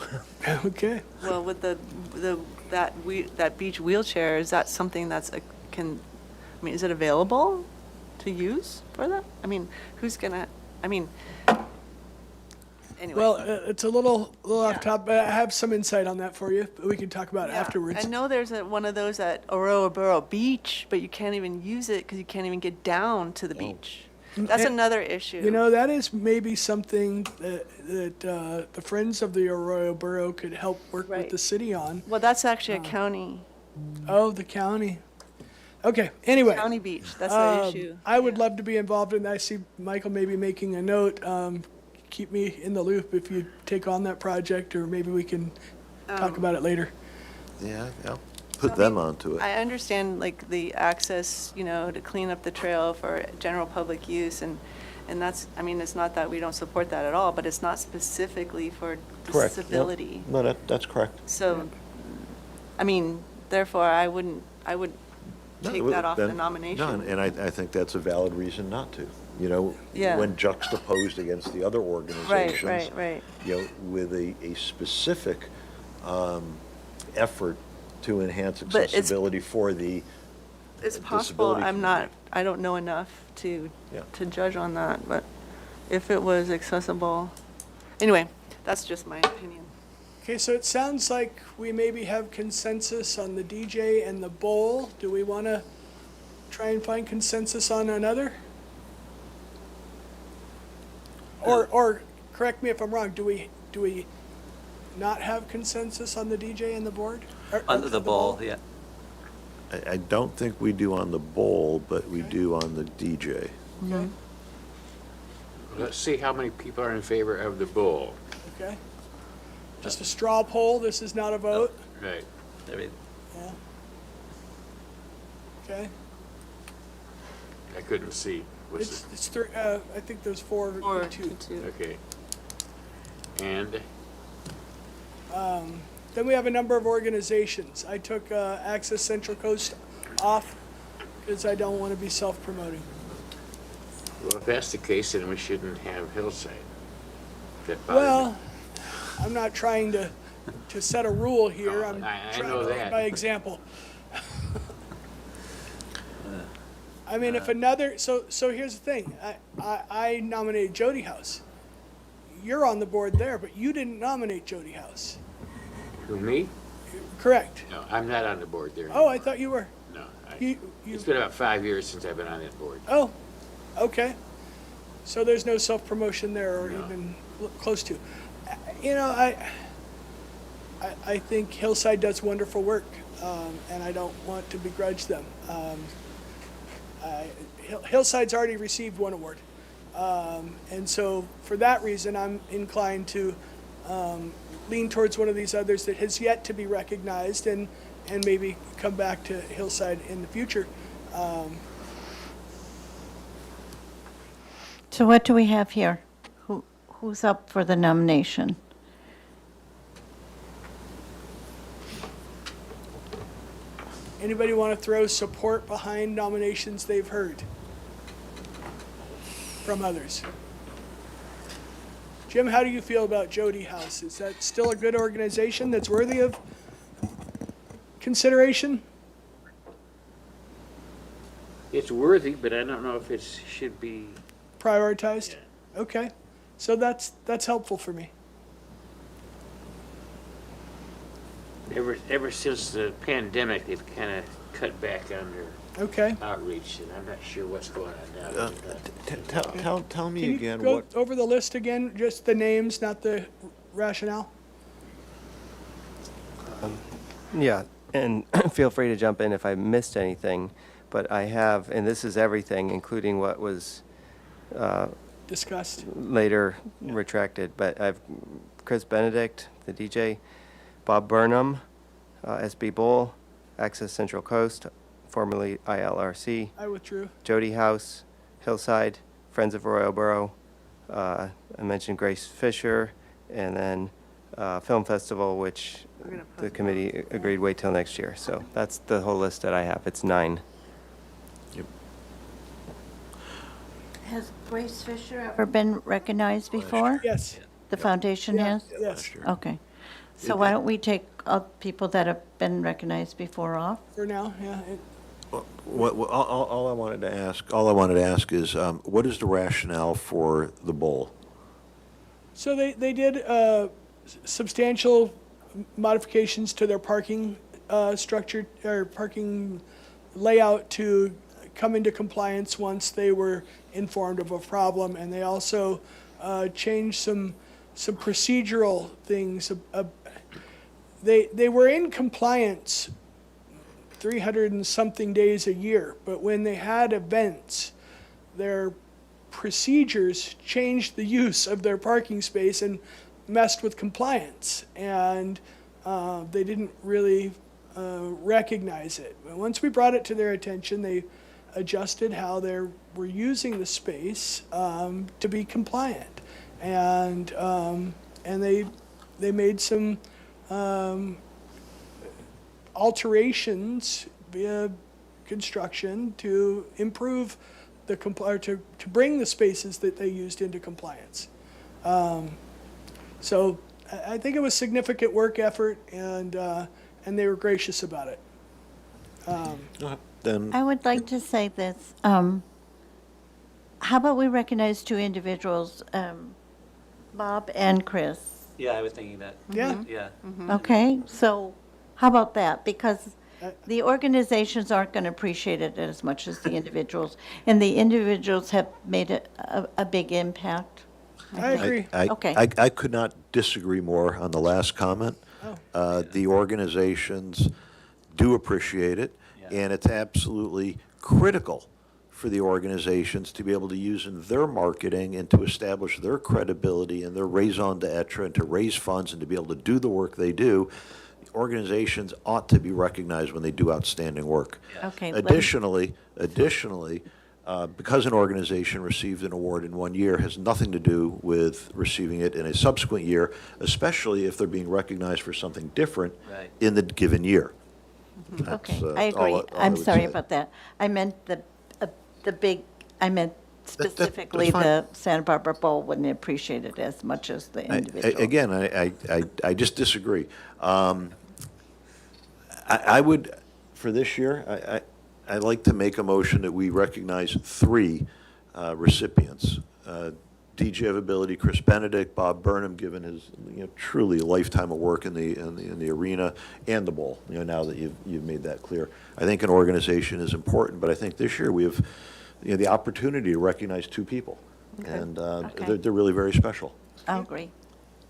C: okay.
H: Well, with that beach wheelchair, is that something that's is it available to use for that? I mean, who's gonna, anyway.
C: Well, it's a little off
H: Yeah.
C: top, but I have some insight on that for you, but we can talk about it
H: Yeah.
C: afterwards.
H: I know there's one of those at Arroyo Borough Beach, but you can't even use it because you can't even get down to the beach. That's
C: And-
H: another issue.
C: You know, that is maybe something that the Friends of the Arroyo Borough could help work with
H: Right.
C: the city on.
H: Well, that's actually a county
C: The county. Okay, anyway.
H: county beach. That's the issue.
C: I would
H: Yeah.
C: love to be involved in that. I see Michael maybe making a note. Keep me in the loop if you take on that project, or maybe we can talk about it later.
F: Yeah, I'll put them onto it.
H: I understand like the access, to clean up the trail for general public use and that's, it's not that we don't support that at all, but it's not specifically for
F: Correct. Yep.
H: disability.
F: No, that's correct.
H: So, therefore, I would take that off the
F: No,
H: nomination.
F: and I think that's a valid reason not to.
H: Yeah.
F: When juxtaposed against the other organizations.
H: Right.
F: With a specific effort to enhance
H: But it's-
F: accessibility for the,
H: It's possible,
F: disability
H: I don't know enough to
F: Yeah.
H: judge on that, but if it was accessible, anyway, that's just my opinion.
C: Okay, so it sounds like we maybe have consensus on the DJ and the bowl. Do we want to try and find consensus on another? Or correct me if I'm wrong, do we not have consensus on the DJ and the board? Or
A: Under the bowl, yeah.
F: I don't think we do on the bowl, but we
C: Okay.
F: do on the DJ.
C: Okay,
D: Let's see how many people are in favor of the bull.
C: okay. Just a straw poll, this is not a vote?
D: Right.
A: Every-
C: Yeah. Okay.
D: I couldn't see. What's
C: It's three, I think there's four
H: Or
C: to two.
D: the, okay. And
C: Then we have a number of organizations. I took Access Central Coast off because I don't want to be self-promoting.
D: well, if that's the case, then we shouldn't have Hillside. That bothers me.
C: Well, I'm not trying to set a rule here.
D: No,
C: I'm
D: I
C: trying
D: know
C: to lead
D: that.
C: by example. I mean, if another, so here's the thing. I nominated Jody House. You're on the board there, but you didn't nominate Jody House.
D: Who, me?
C: Correct.
D: No, I'm not on the board there.
C: Oh, I thought you were.
D: No.
C: You,
D: It's been about 5 years since I've been on that board.
C: oh, okay. So there's no self-promotion there or
D: No.
C: even close to. You know, I think Hillside does wonderful work. and I don't want to begrudge them. Hillside's already received one award. And so for that reason, I'm inclined to lean towards one of these others that has yet to be recognized and maybe come back to Hillside in the future.
G: So what do we have here? Who's up for the nomination?
C: Anybody want to throw support behind nominations they've heard from others? Jim, how do you feel about Jody House? Is that still a good organization that's worthy of consideration?
D: It's worthy, but I don't know if it should be.
C: Prioritized? Okay, so that's helpful for me.
D: Ever since the pandemic, they've kind of cut back on their
C: Okay.
D: outreach, and I'm not sure what's going on now.
F: Tell
C: Can
F: me
C: you
F: again
C: go
F: what,
C: over the list again, just the names, not the rationale?
B: Yeah, and feel free to jump in if I missed anything, but I have, and this is everything, including what was
C: Discussed.
B: later retracted, but I've Chris Benedict, the DJ, Bob Burnham, SB Bull, Access Central Coast, formerly ILRC,
C: I withdrew.
B: Jody House, Hillside, Friends of Royal Borough, I mentioned Grace Fisher, and then Film Festival, which the committee agreed wait till next year. So that's the whole list that I have. It's 9.
G: Has Grace Fisher ever been recognized before?
C: Yes,
G: The foundation
C: Yeah.
G: has?
C: yes,
G: Okay. So why don't we take people that have been recognized before off?
C: for now, yeah.
F: all I wanted to ask is, what is the rationale for the bowl?
C: So they did substantial modifications to their parking structure, or parking layout to come into compliance once they were informed of a problem. And they also changed some procedural things. They were in compliance 300 and something days a year, but when they had events, their procedures changed the use of their parking space and messed with compliance, and they didn't really recognize it. But once we brought it to their attention, they adjusted how they were using the space to be compliant, and they made some alterations via construction to improve the to bring the spaces that they used into compliance. So I think it was significant work effort, and they were gracious about it.
F: Then,
G: I would like to say this. How about we recognize 2 individuals, Bob and Chris?
A: Yeah, I was thinking that.
C: Yeah.
A: Yeah.
G: Okay, so how about that? Because the organizations aren't going to appreciate it as much as the individuals, and the individuals have made a big impact.
C: I agree.
G: Okay.
F: I could not disagree more on the last comment. The organizations do appreciate it, and it's absolutely critical for the organizations to be able to use in their marketing and to establish their credibility and their raison d'etre and to raise funds and to be able to do the work they do. Organizations ought to be recognized when they do outstanding work.
G: Okay.
F: Additionally, because an organization received an award in one year has nothing to do with receiving it in a subsequent year, especially if they're being recognized for something different
A: Right.
F: in the given year.
G: Okay,
F: That's,
G: I agree.
F: all I
G: I'm
F: would
G: sorry
F: say.
G: about that. I meant the big, I meant
F: that's
G: specifically
F: fine.
G: the Santa Barbara Bowl wouldn't appreciate it as much as the individual.
F: Again, I just disagree. I would, for this year, I'd like to make a motion that we recognize 3 recipients. DJ of Ability, Chris Benedict, Bob Burnham, given his truly a lifetime of work in the arena, and the bowl. Now that you've made that clear, I think an organization is important, but I think this year we have the opportunity to recognize 2 people, and
G: Okay.
F: they're really very special.
G: I agree.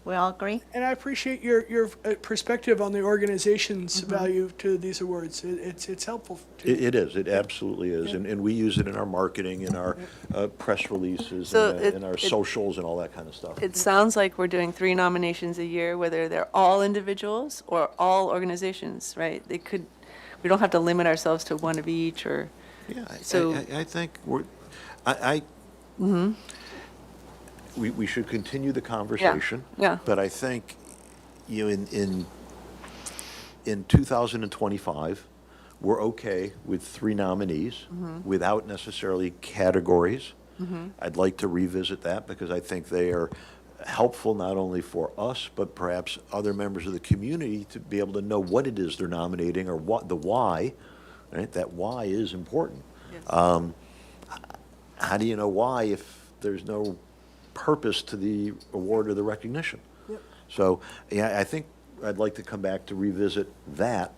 G: We all agree?
C: And I appreciate your perspective on the organization's value to these awards. It's helpful.
F: It is, it absolutely is, and we use it in our marketing, in our press releases,
H: So
F: in our socials and all that kind of stuff.
H: It sounds like we're doing 3 nominations a year, whether they're all individuals or all organizations, right? We don't have to limit ourselves to one of each, or,
F: Yeah,
H: So-
F: I think we should continue the conversation.
H: yeah.
F: But I think, in 2025, we're okay with 3 nominees without necessarily categories. I'd like to revisit that because I think they are helpful not only for us, but perhaps other members of the community to be able to know what it is they're nominating or what the why, right? That why is important.
H: Yes.
F: How do you know why if there's no purpose to the award or the recognition?
C: Yep.
F: So, yeah, I think I'd like to come back to revisit that,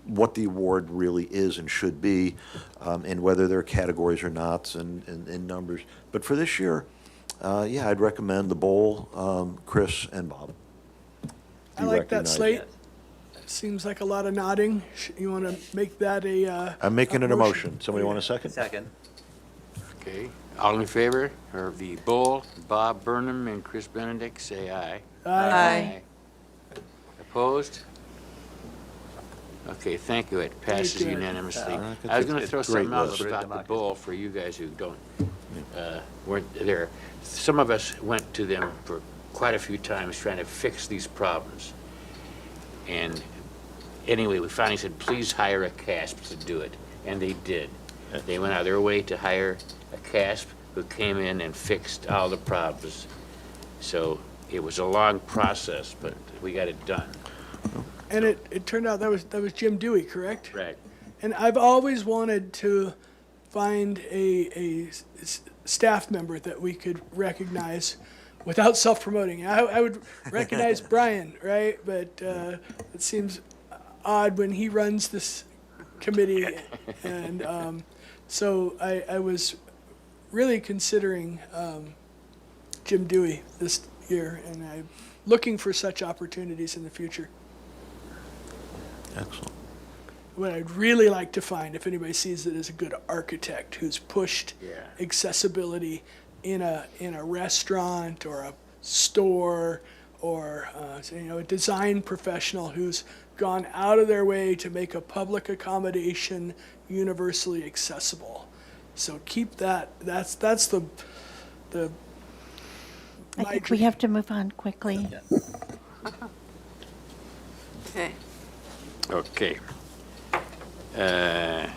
F: what the award really is and should be, and whether there are categories or not and numbers. But for this year, yeah, I'd recommend the Bowl, Chris, and Bob.
C: I
F: be
C: like that
F: recognized.
C: slate. Seems like a lot of nodding. You want to make that a?
F: I'm making it a motion. Somebody want a second?
A: Second.
D: Okay, all in favor of the Bull, Bob Burnham and Chris Benedict, say aye.
H: Aye.
D: Opposed? Okay, thank you, it passes
C: Thank you.
D: unanimously.
F: Yeah,
D: I was gonna
F: it's
D: throw
F: a great
D: something else
F: list.
D: about the Bull for you guys who weren't there. Some of us went to them for quite a few times trying to fix these problems. And anyway, we finally said, please hire a CASP to do it, and they did. They went out of their way to hire a CASP who came in and fixed all the problems. So it was a long process, but we got it done.
C: And it turned out that was Jim Dewey, correct?
D: Right.
C: And I've always wanted to find a staff member that we could recognize without self-promoting. I would recognize Brian, right? But it seems odd when he runs this committee. And so I was really considering Jim Dewey this year, and I'm looking for such opportunities in the future.
F: Excellent.
C: What I'd really like to find, if anybody sees it, is a good architect who's pushed
D: Yeah.
C: accessibility in a restaurant or a store, or a design professional who's gone out of their way to make a public accommodation universally accessible. So keep that. That's the.
G: I
C: my
G: think we
C: dream.
G: have to move on quickly.
H: Okay.
D: Okay. Ad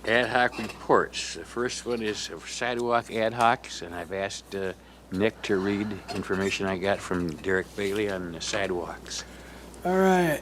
D: hoc reports. The first one is sidewalk ad hocs, and I've asked Nick to read information I got from Derek Bailey on the sidewalks.
C: All right.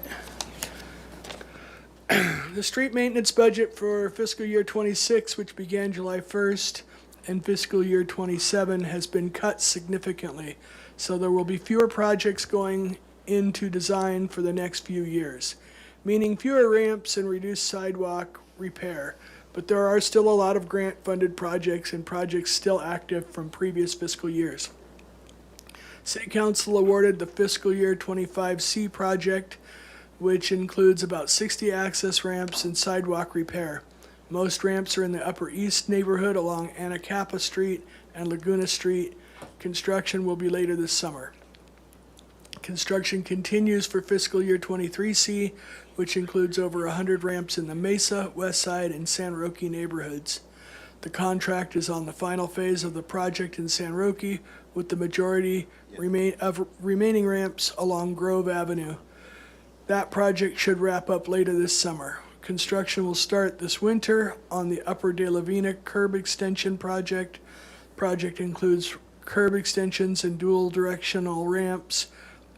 C: The street maintenance budget for fiscal year '26, which began July 1st, and fiscal year '27 has been cut significantly. So there will be fewer projects going into design for the next few years, meaning fewer ramps and reduced sidewalk repair. But there are still a lot of grant-funded projects and projects still active from previous fiscal years. City Council awarded the fiscal year '25 C project, which includes about 60 access ramps and sidewalk repair. Most ramps are in the Upper East neighborhood along Anacapa Street and Laguna Street. Construction will be later this summer. Construction continues for fiscal year '23C, which includes over 100 ramps in the Mesa, West Side, and San Roque neighborhoods. The contract is on the final phase of the project in San Roque, with the majority remaining ramps along Grove Avenue. That project should wrap up later this summer. Construction will start this winter on the Upper De La Vina curb extension project. Project includes curb extensions and dual directional ramps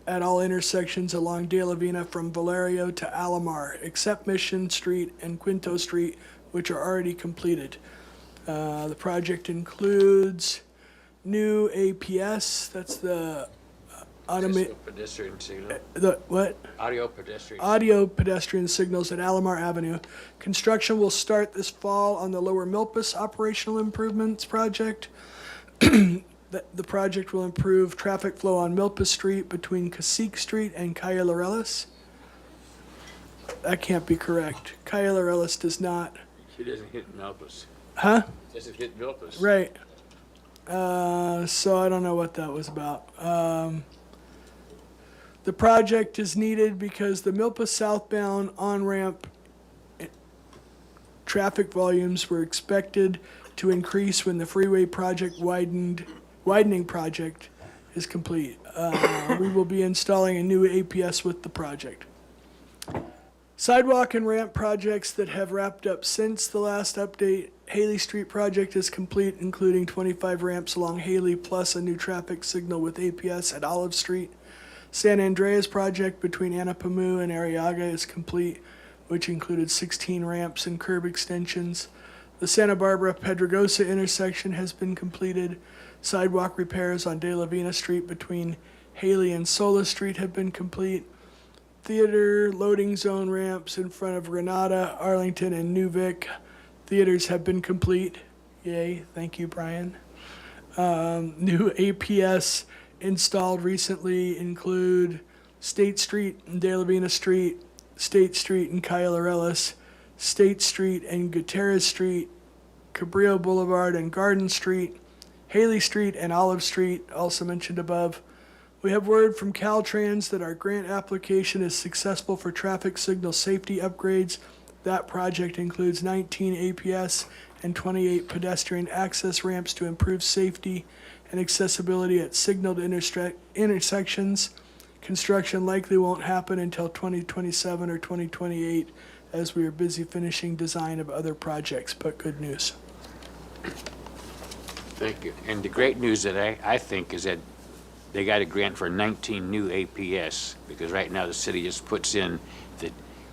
C: at all intersections along De La Vina from Valerio to Alamar, except Mission Street and Quinto Street, which are already completed. The project includes new APS, that's the
D: Pedestrian signal.
C: Audio
D: Pedestrian.
C: pedestrian signals at Alamar Avenue. Construction will start this fall on the Lower Milpas Operational Improvements Project. The project will improve traffic flow on Milpa Street between Cacique Street and Calle Laureles. That can't be correct. Calle Laureles does not.
D: She doesn't hit Milpas.
C: Huh?
D: Doesn't hit Milpas.
C: Right. So I don't know what that was about. The project is needed because the Milpa southbound on-ramp traffic volumes were expected to increase when the freeway project widening project is complete. We will be installing a new APS with the project. Sidewalk and ramp projects that have wrapped up since the last update. Haley Street project is complete, including 25 ramps along Haley, plus a new traffic signal with APS at Olive Street. San Andreas project between Anapamu and Arriaga is complete, which included 16 ramps and curb extensions. The Santa Barbara Pedregosa intersection has been completed. Sidewalk repairs on De La Vina Street between Haley and Sola Street have been complete. Theater loading zone ramps in front of Granada, Arlington, and New Vic. Theaters have been complete. Yay, thank you, Brian. New APS installed recently include State Street and De La Vina Street, State Street and Calle Laureles, State Street and Gutierrez Street, Cabrillo Boulevard and Garden Street, Haley Street and Olive Street, also mentioned above. We have word from Caltrans that our grant application is successful for traffic signal safety upgrades. That project includes 19 APS and 28 pedestrian access ramps to improve safety and accessibility at signaled intersections. Construction likely won't happen until 2027 or 2028, as we are busy finishing design of other projects, but good news.
D: Thank you. And the great news that I think is that they got a grant for 19 new APS, because right now the city just puts in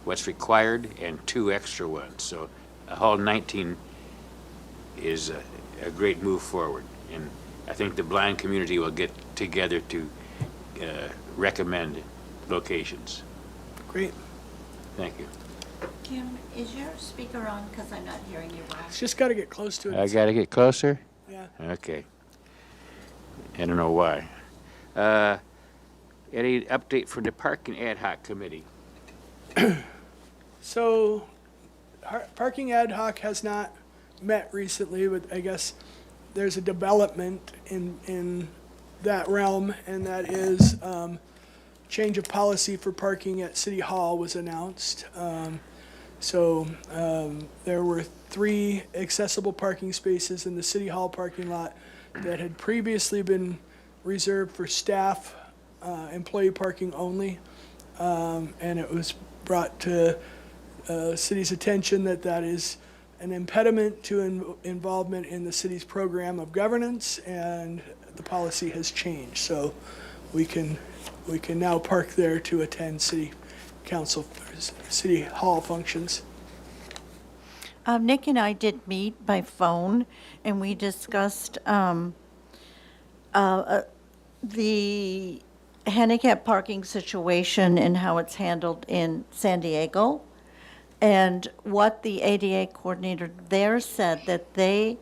D: what's required and 2 extra ones. So a whole 19 is a great move forward. And I think the blind community will get together to recommend locations.
C: Great.
D: Thank you.
G: Kim, is your speaker on? Because I'm not hearing you well.
C: It's just got to get close to it.
D: I got to get closer?
C: Yeah.
D: Okay. I don't know why. Any update for the parking ad hoc committee?
C: So, parking ad hoc has not met recently, but I guess there's a development in that realm, and that is change of policy for parking at City Hall was announced. There were 3 accessible parking spaces in the City Hall parking lot that had previously been reserved for staff, employee parking only. And it was brought to city's attention that that is an impediment to involvement in the city's program of governance, and the policy has changed. So we can now park there to attend city council, city hall functions.
G: Nick and I did meet by phone, and we discussed the handicap parking situation and how it's handled in San Diego. And what the ADA coordinator there said, that they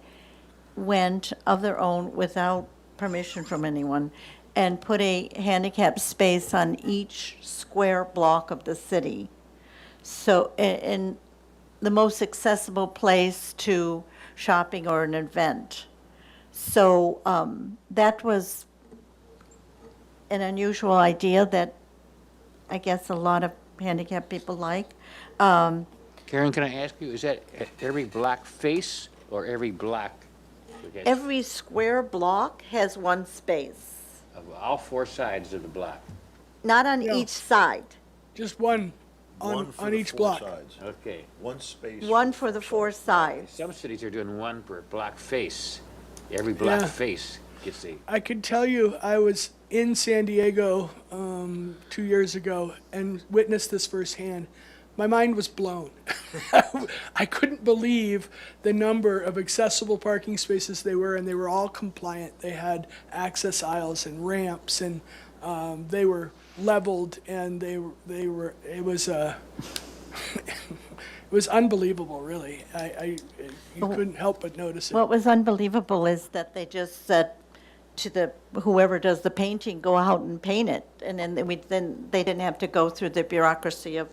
G: went of their own without permission from anyone and put a handicap space on each square block of the city. So, in the most accessible place to shopping or an event. So that was an unusual idea that I guess a lot of handicapped people like.
D: Karen, can I ask you, is that at every block face or every block?
G: Every square block has one space,
D: Of all 4 sides of the block?
G: not on
C: No.
G: each side,
C: Just one
F: One for
C: on
F: the
C: each
F: 4
C: block.
F: sides.
D: Okay.
F: One space.
G: one for the 4 sides.
D: Some cities are doing 1 per block face. Every block
C: Yeah.
D: face gets a,
C: I could tell you, I was in San Diego 2 years ago and witnessed this firsthand. My mind was blown. I couldn't believe the number of accessible parking spaces they were, and they were all compliant. They had access aisles and ramps, and they were leveled, and it was it was unbelievable, really. You couldn't help but notice it.
G: What was unbelievable is that they just said, to the, whoever does the painting, go out and paint it. And then they didn't have to go through the bureaucracy of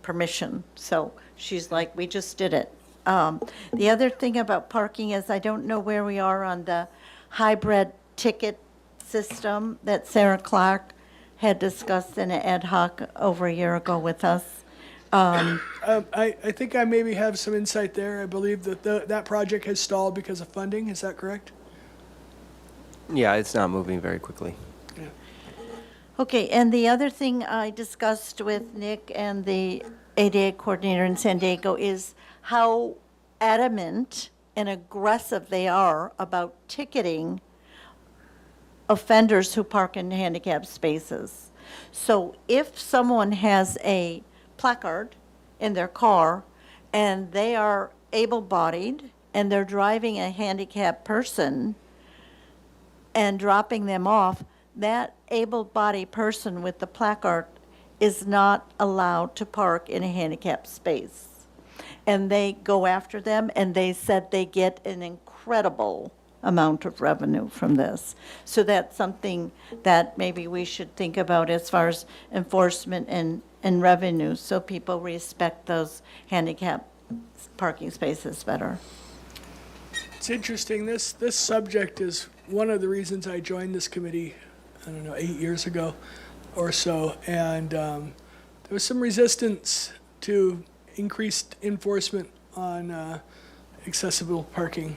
G: permission. So she's like, we just did it. The other thing about parking is I don't know where we are on the hybrid ticket system that Sarah Clark had discussed in an ad hoc over a year ago with us.
C: I think I maybe have some insight there. I believe that that project has stalled because of funding. Is that correct?
B: Yeah, it's not moving very quickly.
G: Okay, and the other thing I discussed with Nick and the ADA coordinator in San Diego is how adamant and aggressive they are about ticketing offenders who park in handicapped spaces. So if someone has a placard in their car and they are able-bodied and they're driving a handicapped person and dropping them off, that able-bodied person with the placard is not allowed to park in a handicapped space. And they go after them, and they said they get an incredible amount of revenue from this. So that's something that maybe we should think about as far as enforcement and revenue, so people respect those handicap parking spaces better.
C: It's interesting. This subject is one of the reasons I joined this committee, I don't know, 8 years ago or so. And there was some resistance to increased enforcement on accessible parking.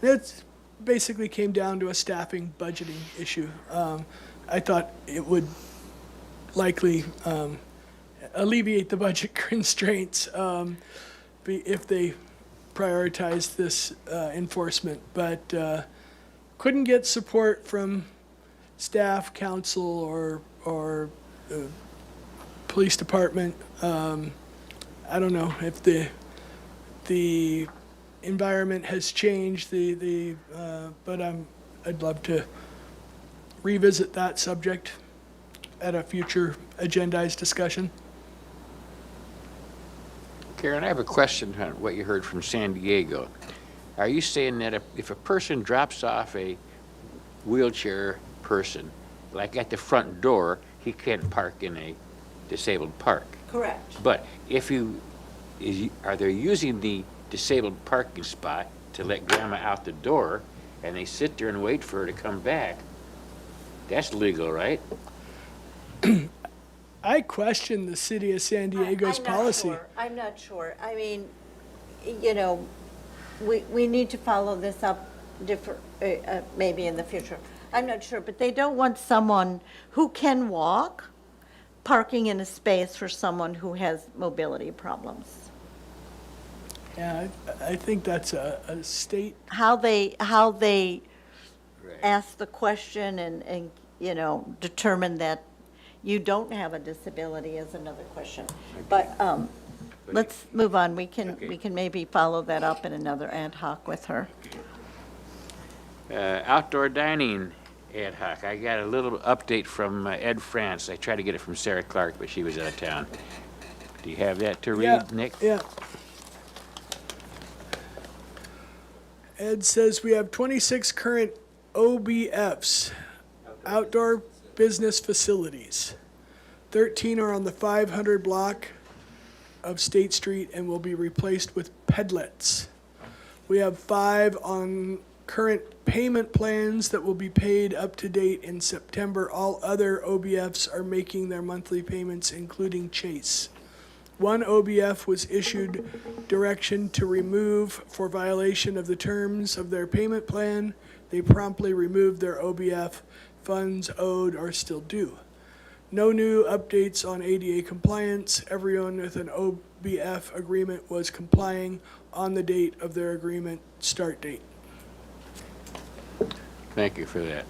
C: It basically came down to a staffing budgeting issue. I thought it would likely alleviate the budget constraints if they prioritized this enforcement, but couldn't get support from staff, council, or police department. I don't know if the environment has changed, but I'd love to revisit that subject at a future agendized discussion.
D: Karen, I have a question on what you heard from San Diego. Are you saying that if a person drops off a wheelchair person, like at the front door, he can't park in a disabled park?
G: Correct.
D: But if are they using the disabled parking spot to let grandma out the door, and they sit there and wait for her to come back, that's legal, right?
C: I question the city of San Diego's policy.
G: I'm not sure. I mean, you know, we need to follow this up maybe in the future. I'm not sure, but they don't want someone who can walk parking in a space for someone who has mobility problems.
C: Yeah, I think that's a state.
G: How they
D: Right.
G: ask the question and, you know, determine that you don't have a disability is another question. But let's move on. We can maybe follow that up in another ad hoc with her.
D: Outdoor dining ad hoc. I got a little update from Ed France. I tried to get it from Sarah Clark, but she was out of town. Do you have that to read,
C: Yeah,
D: Nick?
C: Yeah. Ed says we have 26 current OBFs, outdoor business facilities. 13 are on the 500 block of State Street and will be replaced with pedlets. We have 5 on current payment plans that will be paid up to date in September. All other OBFs are making their monthly payments, including Chase. 1 OBF was issued direction to remove for violation of the terms of their payment plan. They promptly removed their OBF. Funds owed are still due. No new updates on ADA compliance. Everyone with an OBF agreement was complying on the date of their agreement start date.
D: Thank you for that.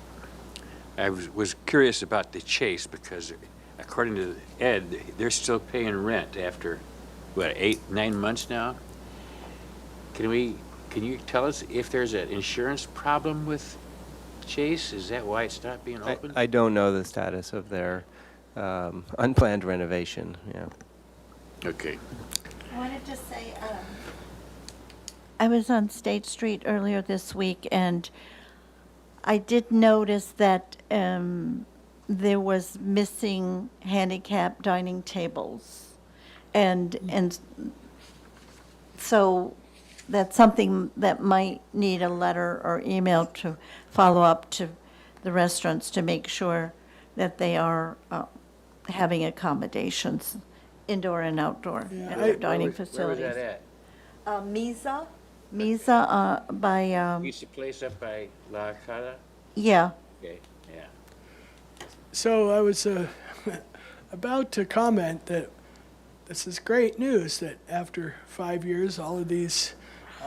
D: I was curious about the Chase because according to Ed, they're still paying rent after, what, 8-9 months now? Can you tell us if there's an insurance problem with Chase? Is that why it's not being opened?
B: I don't know the status of their unplanned renovation, yeah.
D: Okay.
G: I wanted to say, I was on State Street earlier this week, and I did notice that there was missing handicap dining tables. And so that's something that might need a letter or email to follow up to the restaurants to make sure that they are having accommodations, indoor and outdoor,
C: Yeah,
G: at their
C: I-
G: dining
D: Where was
G: facilities.
D: that
G: Misa by,
D: at? Used to place up by La Cara?
G: yeah,
D: Okay, yeah.
C: So I was about to comment that this is great news that after 5 years, all of these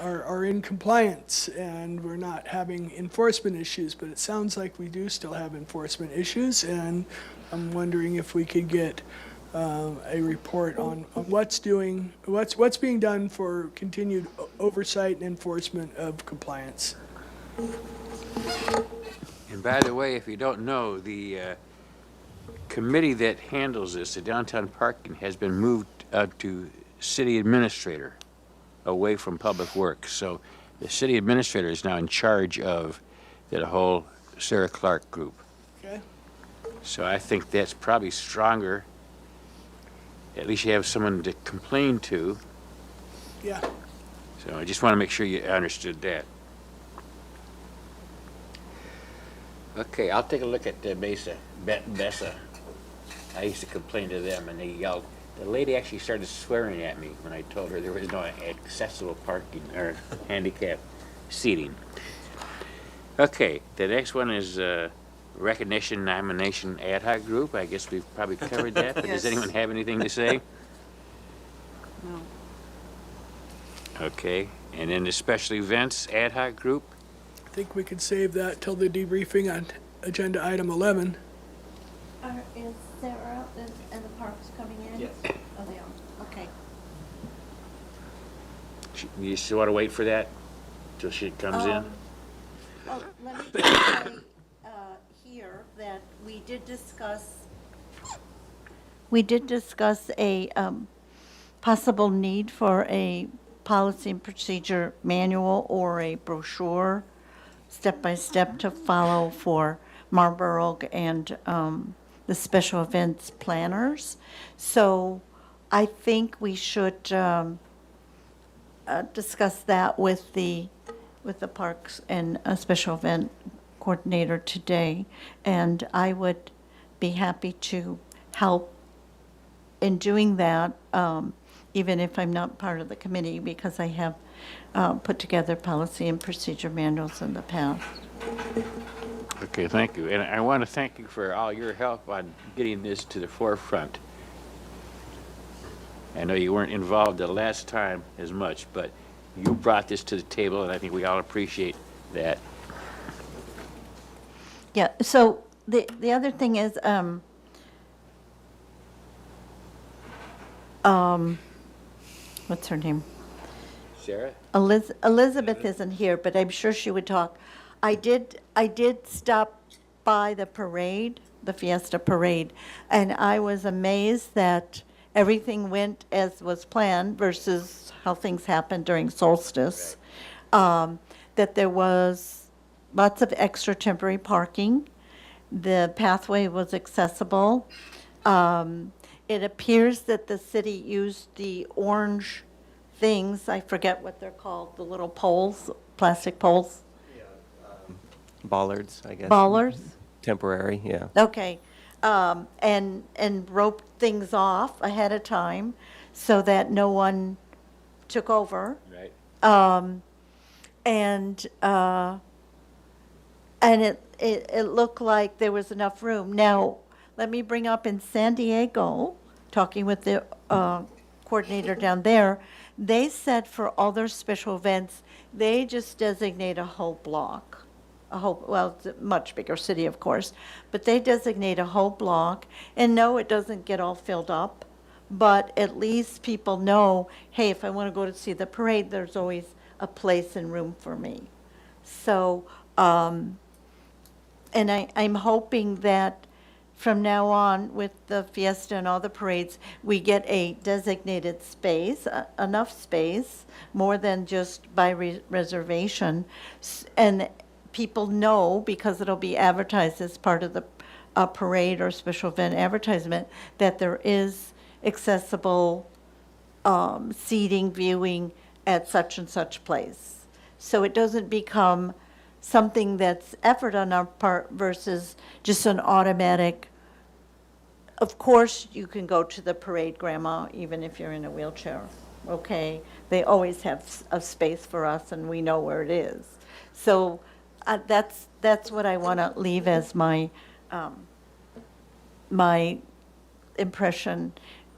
C: are in compliance and we're not having enforcement issues, but it sounds like we do still have enforcement issues, and I'm wondering if we could get a report on what's being done for continued oversight and enforcement of compliance.
D: And by the way, if you don't know, the committee that handles this, the downtown parking, has been moved to city administrator, away from public works. So the city administrator is now in charge of the whole Sarah Clark group.
C: Okay?
D: So I think that's probably stronger. At least you have someone to complain to.
C: Yeah.
D: So I just want to make sure you understood that. Okay, I'll take a look at Bessa. I used to complain to them, and they yelled. The lady actually started swearing at me when I told her there was no accessible parking or handicap seating. Okay, the next one is recognition nomination ad hoc group. I guess we've probably covered that, but does
H: Yes.
D: anyone have anything to say?
H: No.
D: Okay, and then the special events ad hoc group.
C: I think we could save that till the debriefing on agenda item 11.
G: Is Sarah and the parks coming in?
B: Yes.
G: Oh, they are, okay.
D: You still want to wait for that till she comes in?
G: Oh, let me just say here that we did discuss a possible need for a policy and procedure manual or a brochure, step-by-step to follow for Marlborough and the special events planners. So I think we should discuss that with the parks and a special event coordinator today. And I would be happy to help in doing that, even if I'm not part of the committee, because I have put together policy and procedure manuals in the past.
D: Okay, thank you. And I want to thank you for all your help on getting this to the forefront. I know you weren't involved the last time as much, but you brought this to the table, and I think we all appreciate that.
G: Yeah, so the other thing is, what's her name?
D: Sarah?
G: Elizabeth isn't here, but I'm sure she would talk. I did stop by the parade, the Fiesta Parade, and I was amazed that everything went as was planned versus how things happened during solstice. That there was lots of extra temporary parking. The pathway was accessible. It appears that the city used the orange things, I forget what they're called, the little poles, plastic poles,
B: Bollards, I guess.
G: ballers.
B: Temporary, yeah.
G: Okay, and roped things off ahead of time so that no one took over.
D: Right.
G: And it looked like there was enough room. Now, let me bring up in San Diego, talking with the coordinator down there, they said for all their special events, they just designate a whole block. Well, it's a much bigger city, of course, but they designate a whole block. And no, it doesn't get all filled up, but at least people know, hey, if I want to go to see the parade, there's always a place and room for me. So, and I'm hoping that from now on, with the Fiesta and all the parades, we get a designated space, enough space, more than just by reservation, and people know, because it'll be advertised as part of the parade or special event advertisement, that there is accessible seating, viewing at such and such place. So it doesn't become something that's effort on our part versus just an automatic, of course, you can go to the parade, Grandma, even if you're in a wheelchair, okay? They always have a space for us, and we know where it is. So that's what I want to leave as my, my impression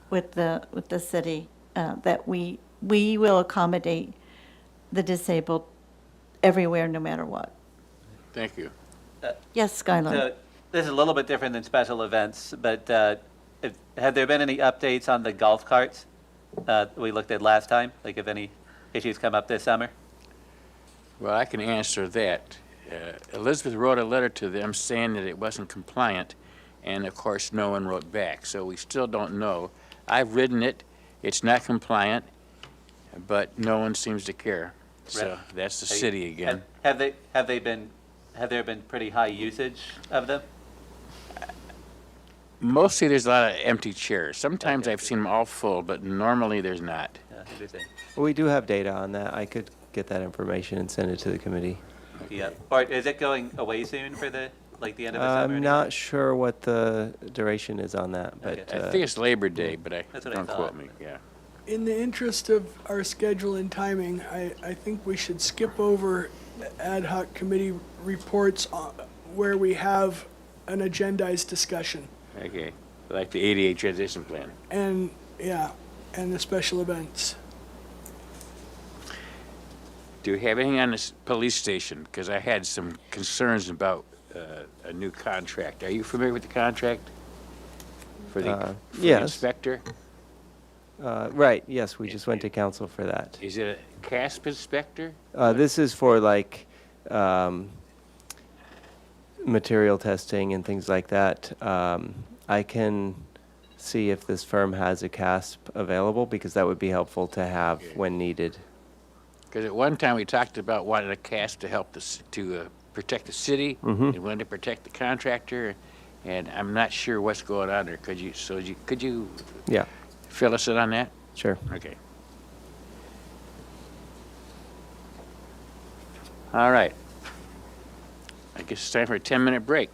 G: with the city, that we will accommodate the disabled everywhere, no matter what.
D: Thank you.
G: Yes, Skylar?
A: So this is a little bit different than special events, but have there been any updates on the golf carts we looked at last time? Like if any issues come up this summer?
D: Well, I can answer that. Elizabeth wrote a letter to them saying that it wasn't compliant, and of course, no one wrote back, so we still don't know. I've ridden it, it's not compliant, but no one seems to care. So
A: Right.
D: that's the city again.
A: Have there been pretty high usage of them?
D: Mostly there's a lot of empty chairs. Sometimes
A: Okay.
D: I've seen them all full, but normally there's not.
A: Interesting.
B: We do have data on that. I could get that information and send it to the committee.
A: Yeah. Or is it going away soon for the end of the summer?
B: I'm
A: or
B: not sure what the duration is on that, but
A: Okay.
D: I think it's Labor Day, but
A: That's what I
D: don't
A: thought.
D: quote me, yeah.
C: In the interest of our schedule and timing, I think we should skip over ad hoc committee reports where we have an agendized discussion.
D: Okay, like the ADA transition plan.
C: And, yeah, and the special events.
D: Do you have anything on this police station? Because I had some concerns about a new contract. Are you familiar with the contract? For the
B: yes.
D: inspector?
B: Right, yes, we just went to council for that.
D: Is it a CASP inspector?
B: This is for like material testing and things like that. I can see if this firm has a CASP available, because that would be helpful to have
D: Okay.
B: when needed.
D: Because at one time, we talked about wanting a CASP to help to protect the city and wanting to protect the contractor, and I'm not sure what's going on there. Could you
B: Yeah,
D: fill us in on that?
B: sure.
D: Okay. All right. I guess it's time for a 10-minute break.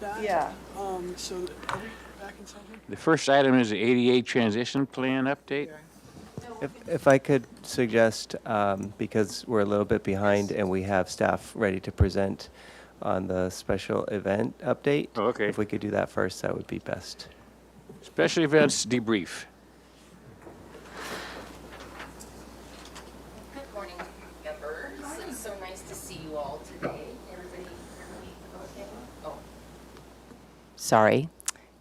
C: that.
H: Yeah.
C: So, are we back in something?
D: The first item is the ADA transition plan update.
B: If I could suggest, because we're a little bit behind and we have staff ready to present on the special event update.
D: Oh, okay.
B: If we could do that first, that would be best.
D: Special events debrief.
I: Good morning, members. It's so nice to see you all today. Everybody hear me okay? Oh. Sorry.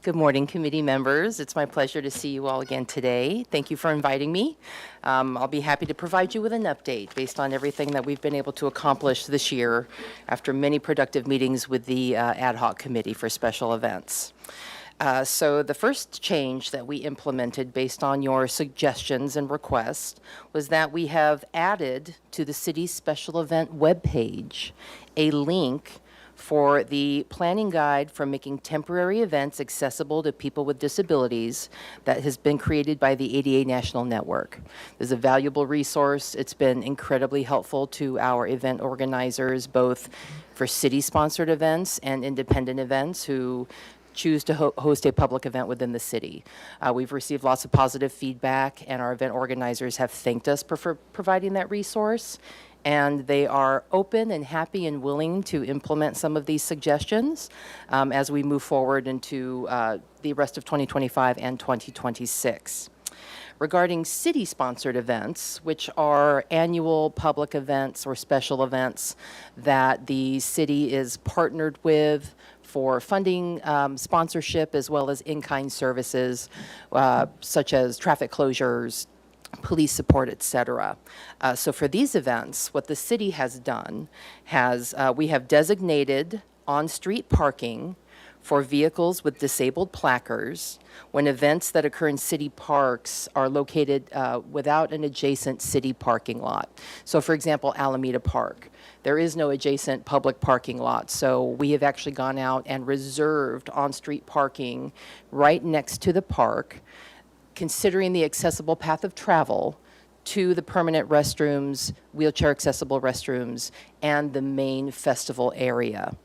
I: Good morning, committee members. It's my pleasure to see you all again today. Thank you for inviting me. I'll be happy to provide you with an update based on everything that we've been able to accomplish this year after many productive meetings with the ad hoc committee for special events. So the first change that we implemented based on your suggestions and requests was that we have added to the city's special event webpage a link for the planning guide for making temporary events accessible to people with disabilities that has been created by the ADA National Network. This is a valuable resource. It's been incredibly helpful to our event organizers, both for city-sponsored events and independent events who choose to host a public event within the city. We've received lots of positive feedback, and our event organizers have thanked us for providing that resource. And they are open and happy and willing to implement some of these suggestions as we move forward into the rest of 2025 and 2026. Regarding city-sponsored events, which are annual public events or special events that the city is partnered with for funding, sponsorship, as well as in-kind services, such as traffic closures, police support, et cetera. So for these events, what the city has done we have designated on-street parking for vehicles with disabled placards when events that occur in city parks are located without an adjacent city parking lot. So for example, Alameda Park. There is no adjacent public parking lot, so we have actually gone out and reserved on-street parking right next to the park, considering the accessible path of travel to the permanent restrooms, wheelchair accessible restrooms, and the main festival area.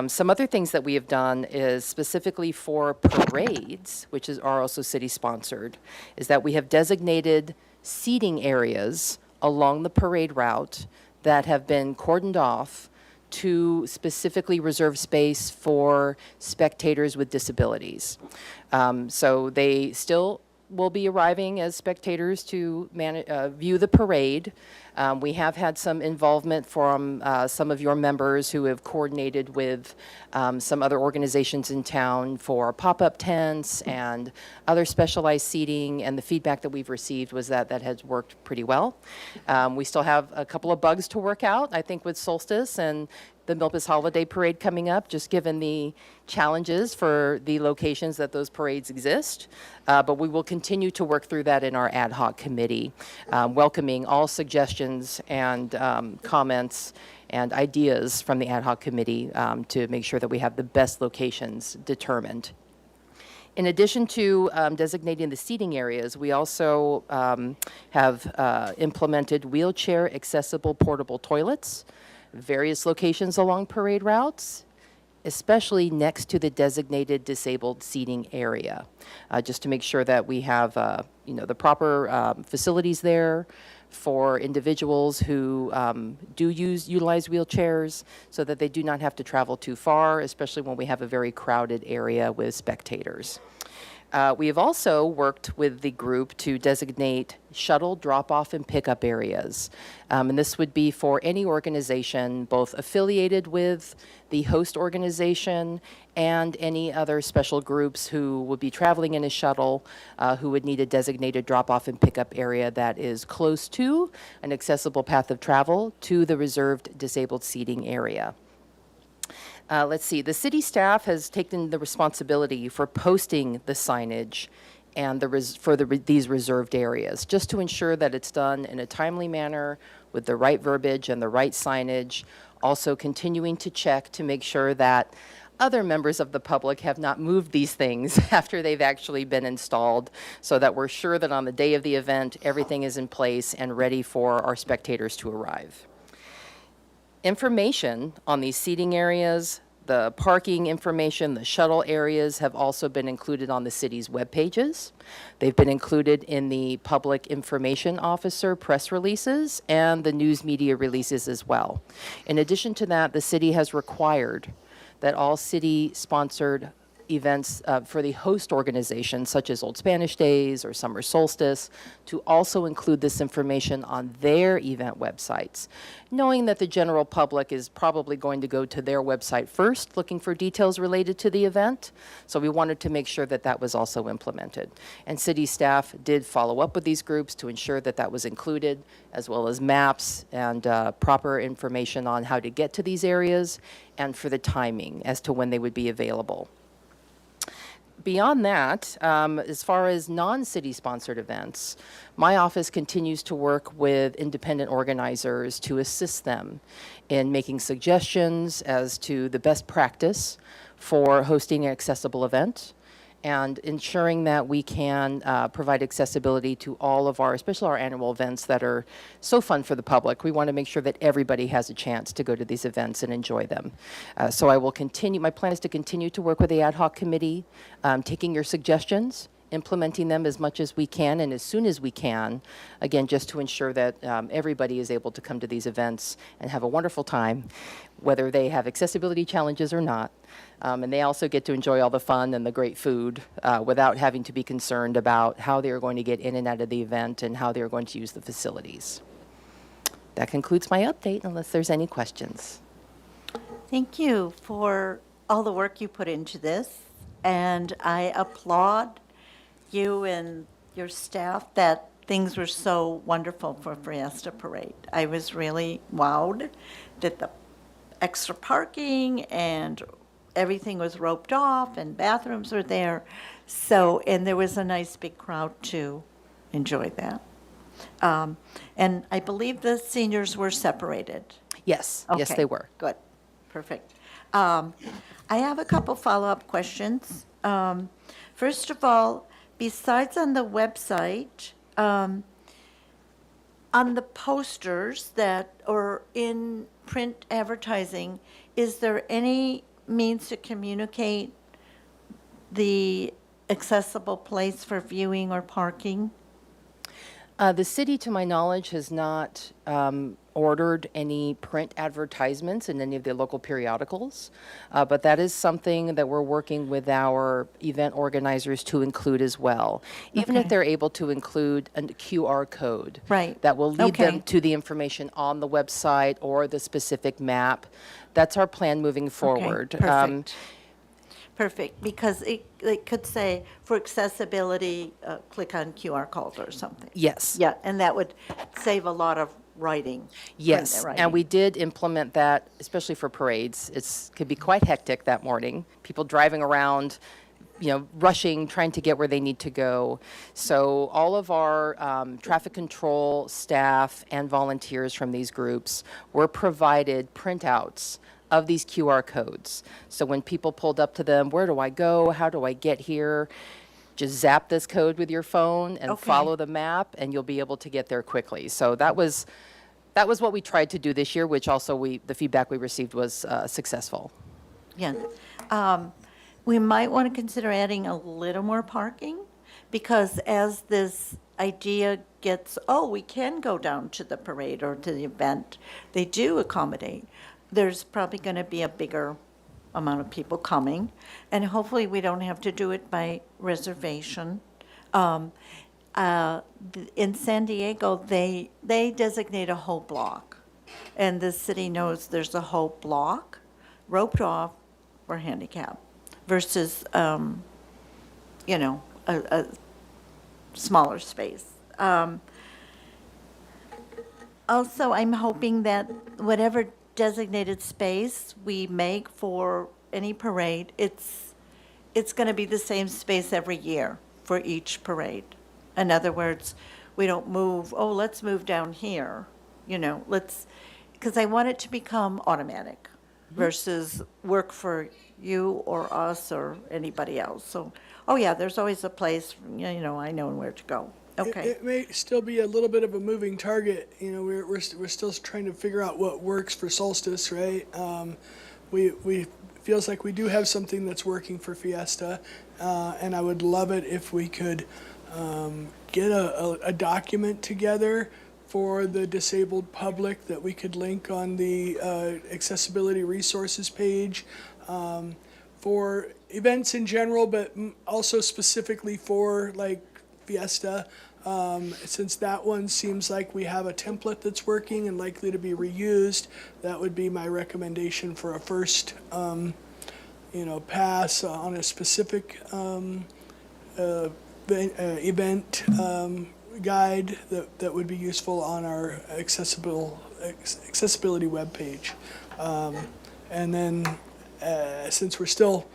I: Some other things that we have done is specifically for parades, which are also city-sponsored, is that we have designated seating areas along the parade route that have been cordoned off to specifically reserve space for spectators with disabilities. So they still will be arriving as spectators to view the parade. We have had some involvement from some of your members who have coordinated with some other organizations in town for pop-up tents and other specialized seating, and the feedback that we've received was that that has worked pretty well. We still have a couple of bugs to work out, I think, with Solstice and the Milpas Holiday Parade coming up, just given the challenges for the locations that those parades exist. But we will continue to work through that in our ad hoc committee, welcoming all suggestions and comments and ideas from the ad hoc committee to make sure that we have the best locations determined. In addition to designating the seating areas, we also have implemented wheelchair accessible portable toilets, various locations along parade routes, especially next to the designated disabled seating area, just to make sure that we have the proper facilities there for individuals who do utilize wheelchairs so that they do not have to travel too far, especially when we have a very crowded area with spectators. We have also worked with the group to designate shuttle drop-off and pickup areas. And this would be for any organization, both affiliated with the host organization and any other special groups who would be traveling in a shuttle who would need a designated drop-off and pickup area that is close to an accessible path of travel to the reserved disabled seating area. Let's see, the city staff has taken the responsibility for posting the signage and these reserved areas, just to ensure that it's done in a timely manner with the right verbiage and the right signage. Also continuing to check to make sure that other members of the public have not moved these things after they've actually been installed, so that we're sure that on the day of the event, everything is in place and ready for our spectators to arrive. Information on these seating areas, the parking information, the shuttle areas have also been included on the city's web pages. They've been included in the public information officer press releases and the news media releases as well. In addition to that, the city has required that all city-sponsored events for the host organizations, such as Old Spanish Days or Summer Solstice, to also include this information on their event websites, knowing that the general public is probably going to go to their website first, looking for details related to the event. So we wanted to make sure that that was also implemented. And city staff did follow up with these groups to ensure that that was included, as well as maps and proper information on how to get to these areas and for the timing as to when they would be available. Beyond that, as far as non-city sponsored events, my office continues to work with independent organizers to assist them in making suggestions as to the best practice for hosting an accessible event and ensuring that we can provide accessibility to all of our, especially our annual events that are so fun for the public. We want to make sure that everybody has a chance to go to these events and enjoy them. So I will continue, my plan is to continue to work with the ad hoc committee, taking your suggestions, implementing them as much as we can and as soon as we can, again, just to ensure that everybody is able to come to these events and have a wonderful time, whether they have accessibility challenges or not. And they also get to enjoy all the fun and the great food without having to be concerned about how they're going to get in and out of the event and how they're going to use the facilities. That concludes my update, unless there's any questions.
G: Thank you for all the work you put into this, and I applaud you and your staff that things were so wonderful for Fiesta Parade. I was really wowed that the extra parking and everything was roped off and bathrooms were there. So, and there was a nice big crowd to enjoy that. And I believe the seniors were separated.
I: Yes, yes,
G: Okay,
I: they were.
G: Good, perfect. I have a couple follow-up questions. First of all, besides on the website, on the posters that are in print advertising, is there any means to communicate the accessible place for viewing or parking?
I: The city, to my knowledge, has not ordered any print advertisements in any of the local periodicals, but that is something that we're working with our event organizers to include as well. Even if
G: Okay.
I: they're able to include a QR code.
G: Right.
I: That will lead them
G: Okay.
I: to the information on the website or the specific map. That's our plan moving forward.
G: Okay, perfect. Perfect, because it could say, for accessibility, click on QR code or something.
I: Yes.
G: Yeah, and that would save a lot of writing.
I: Yes, and we did implement that, especially for parades. It could be quite hectic that morning. People driving around, rushing, trying to get where they need to go. So all of our traffic control staff and volunteers from these groups were provided printouts of these QR codes. So when people pulled up to them, where do I go? How do I get here? Just zap this code with your phone and
G: Okay.
I: follow the map, and you'll be able to get there quickly. So that was what we tried to do this year, which also the feedback we received was successful.
G: Yeah. We might want to consider adding a little more parking, because as this idea gets, we can go down to the parade or to the event, they do accommodate. There's probably going to be a bigger amount of people coming, and hopefully we don't have to do it by reservation. In San Diego, they designate a whole block, and the city knows there's a whole block roped off for handicap versus, a smaller space. Also, I'm hoping that whatever designated space we make for any parade, it's going to be the same space every year for each parade. In other words, we don't move, let's move down here, because I want it to become automatic versus work for you or us or anybody else. So, there's always a place, I know where to go. Okay.
C: It may still be a little bit of a moving target. We're still trying to figure out what works for solstice, right? we feels like we do have something that's working for Fiesta, and I would love it if we could get a document together for the disabled public that we could link on the accessibility resources page for events in general, but also specifically for like Fiesta. Since that one seems like we have a template that's working and likely to be reused, that would be my recommendation for a first, pass on a specific event guide that would be useful on our accessibility webpage. And then, since we're still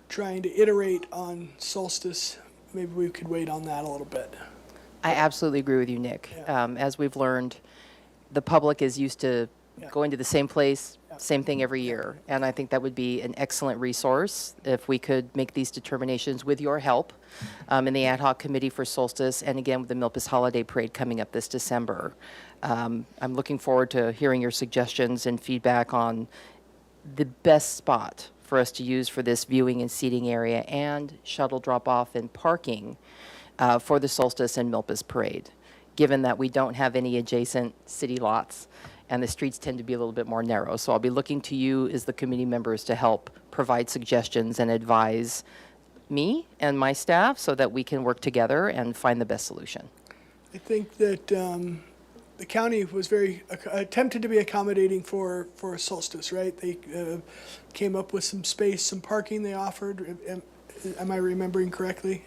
C: trying to iterate on Solstice, maybe we could wait on that a little bit.
I: I absolutely agree with you, Nick.
C: Yeah.
I: As we've learned, the public is used to
C: Yeah.
I: going to the same place,
C: Yeah.
I: same thing every year. And I think that would be an excellent resource if we could make these determinations with your help in the ad hoc committee for Solstice, and again with the Milpas Holiday Parade coming up this December. I'm looking forward to hearing your suggestions and feedback on the best spot for us to use for this viewing and seating area and shuttle drop-off and parking for the Solstice and Milpas Parade, given that we don't have any adjacent city lots and the streets tend to be a little bit more narrow. So I'll be looking to you as the committee members to help provide suggestions and advise me and my staff so that we can work together and find the best solution.
C: I think that the county was very attempted to be accommodating for Solstice, right? They came up with some space, some parking they offered. Am I remembering correctly?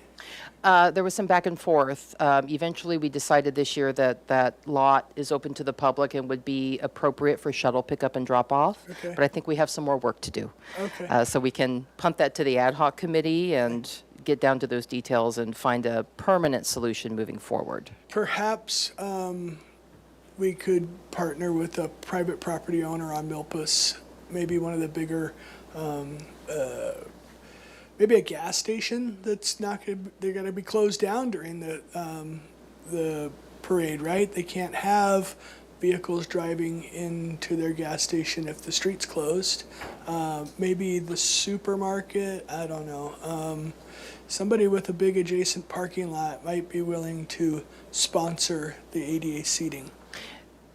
I: There was some back and forth. Eventually, we decided this year that that lot is open to the public and would be appropriate for shuttle pickup and drop off.
C: Okay.
I: But I think we have some more work to do.
C: Okay.
I: So we can punt that to the ad hoc committee and get down to those details and find a permanent solution moving forward.
C: Perhaps we could partner with a private property owner on Milpas, maybe one of the bigger, maybe a gas station that's not going to, they're going to be closed down during the parade, right? They can't have vehicles driving into their gas station if the street's closed. Maybe the supermarket, I don't know. Somebody with a big adjacent parking lot might be willing to sponsor the ADA seating.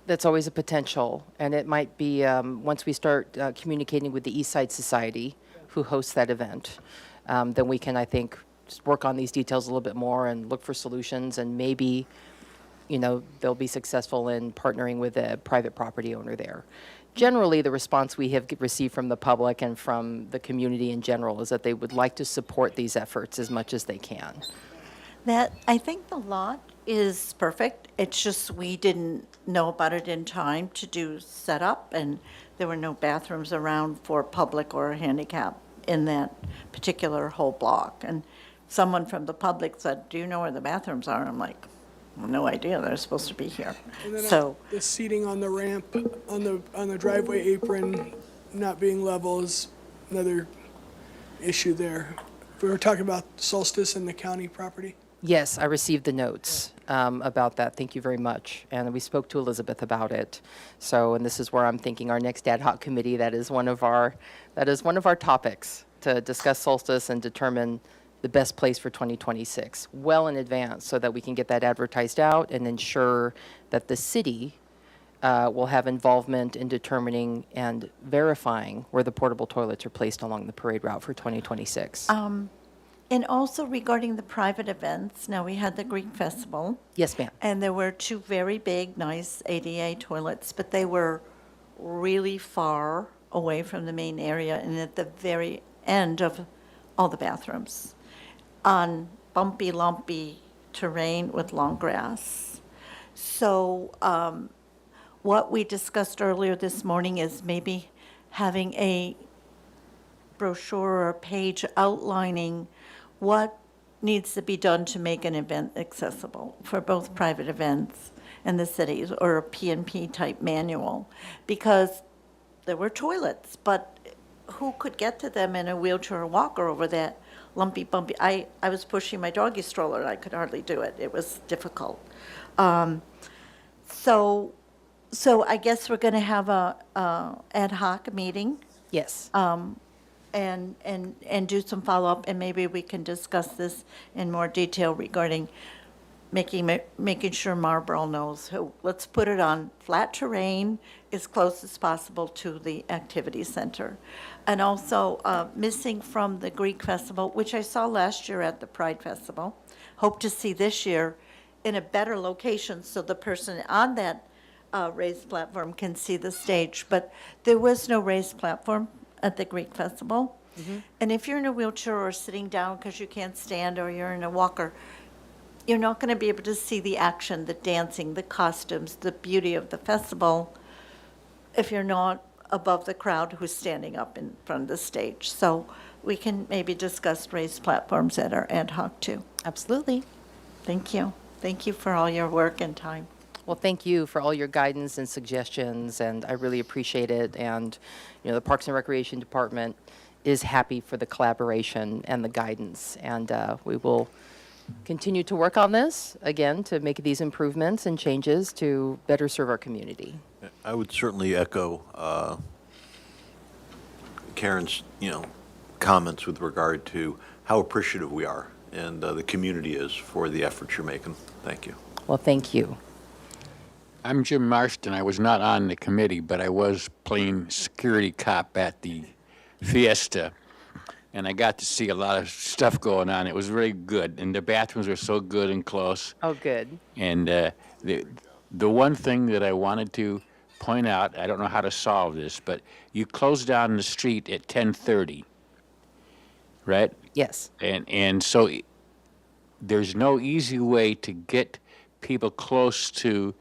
I: That's always a potential, and it might be, once we start communicating with the East Side Society, who hosts that event, then we can, I think, just work on these details a little bit more and look for solutions, and maybe, they'll be successful in partnering with a private property owner there. Generally, the response we have received from the public and from the community in general is that they would like to support these efforts as much as they can.
G: I think the lot is perfect. It's just we didn't know about it in time to do setup, and there were no bathrooms around for public or handicap in that particular whole block. And someone from the public said, "Do you know where the bathrooms are?" I'm like, well, no idea. They're supposed to be here.
C: And then
G: So,
C: the seating on the ramp, on the driveway apron not being level is another issue there. We were talking about Solstice and the county property.
I: Yes, I received the notes about that. Thank you very much. And we spoke to Elizabeth about it. So, and this is where I'm thinking our next ad hoc committee, that is one of our topics to discuss Solstice and determine the best place for 2026 well in advance so that we can get that advertised out and ensure that the city will have involvement in determining and verifying where the portable toilets are placed along the parade route for 2026.
G: and also regarding the private events, now we had the Greek Festival,
I: Yes, ma'am.
G: and there were two very big, nice ADA toilets, but they were really far away from the main area and at the very end of all the bathrooms on bumpy, lumpy terrain with long grass. So what we discussed earlier this morning is maybe having a brochure or a page outlining what needs to be done to make an event accessible for both private events and the cities, or a P&P type manual, because there were toilets, but who could get to them in a wheelchair or walker over that lumpy, bumpy? I was pushing my doggy stroller, I could hardly do it. It was difficult. So I guess we're going to have a ad hoc meeting and do some follow-up, and maybe we can discuss this in more detail regarding making sure Marlboro knows who, let's put it on flat terrain as close as possible to the activity center. And also, missing from the Greek Festival, which I saw last year at the Pride Festival, hope to see this year in a better location so the person on that raised platform can see the stage. But there was no raised platform at the Greek Festival. And if you're in a wheelchair or sitting down because you can't stand, or you're in a walker, you're not going to be able to see the action, the dancing, the costumes, the beauty of the festival if you're not above the crowd who's standing up in front of the stage. So we can maybe discuss raised platforms at our ad hoc too.
I: Absolutely.
G: Thank you. Thank you for all your work and time.
I: Well, thank you for all your guidance and suggestions, and I really appreciate it. And, the Parks and Recreation Department is happy for the collaboration and the guidance. And we will continue to work on this, again, to make these improvements and changes to better serve our community.
F: I would certainly echo Karen's, comments with regard to how appreciative we are and the community is for the efforts you're making. Thank you.
I: Well, thank you.
D: I'm Jim Marston. I was not on the committee, but I was playing security cop at the fiesta, and I got to see a lot of stuff going on. It was very good, and the bathrooms were so good and close.
I: Oh, good.
D: And the one thing that I wanted to point out, I don't know how to solve this, but you close down the street at 10:30, right?
I: Yes.
D: And so there's no easy way to get people close to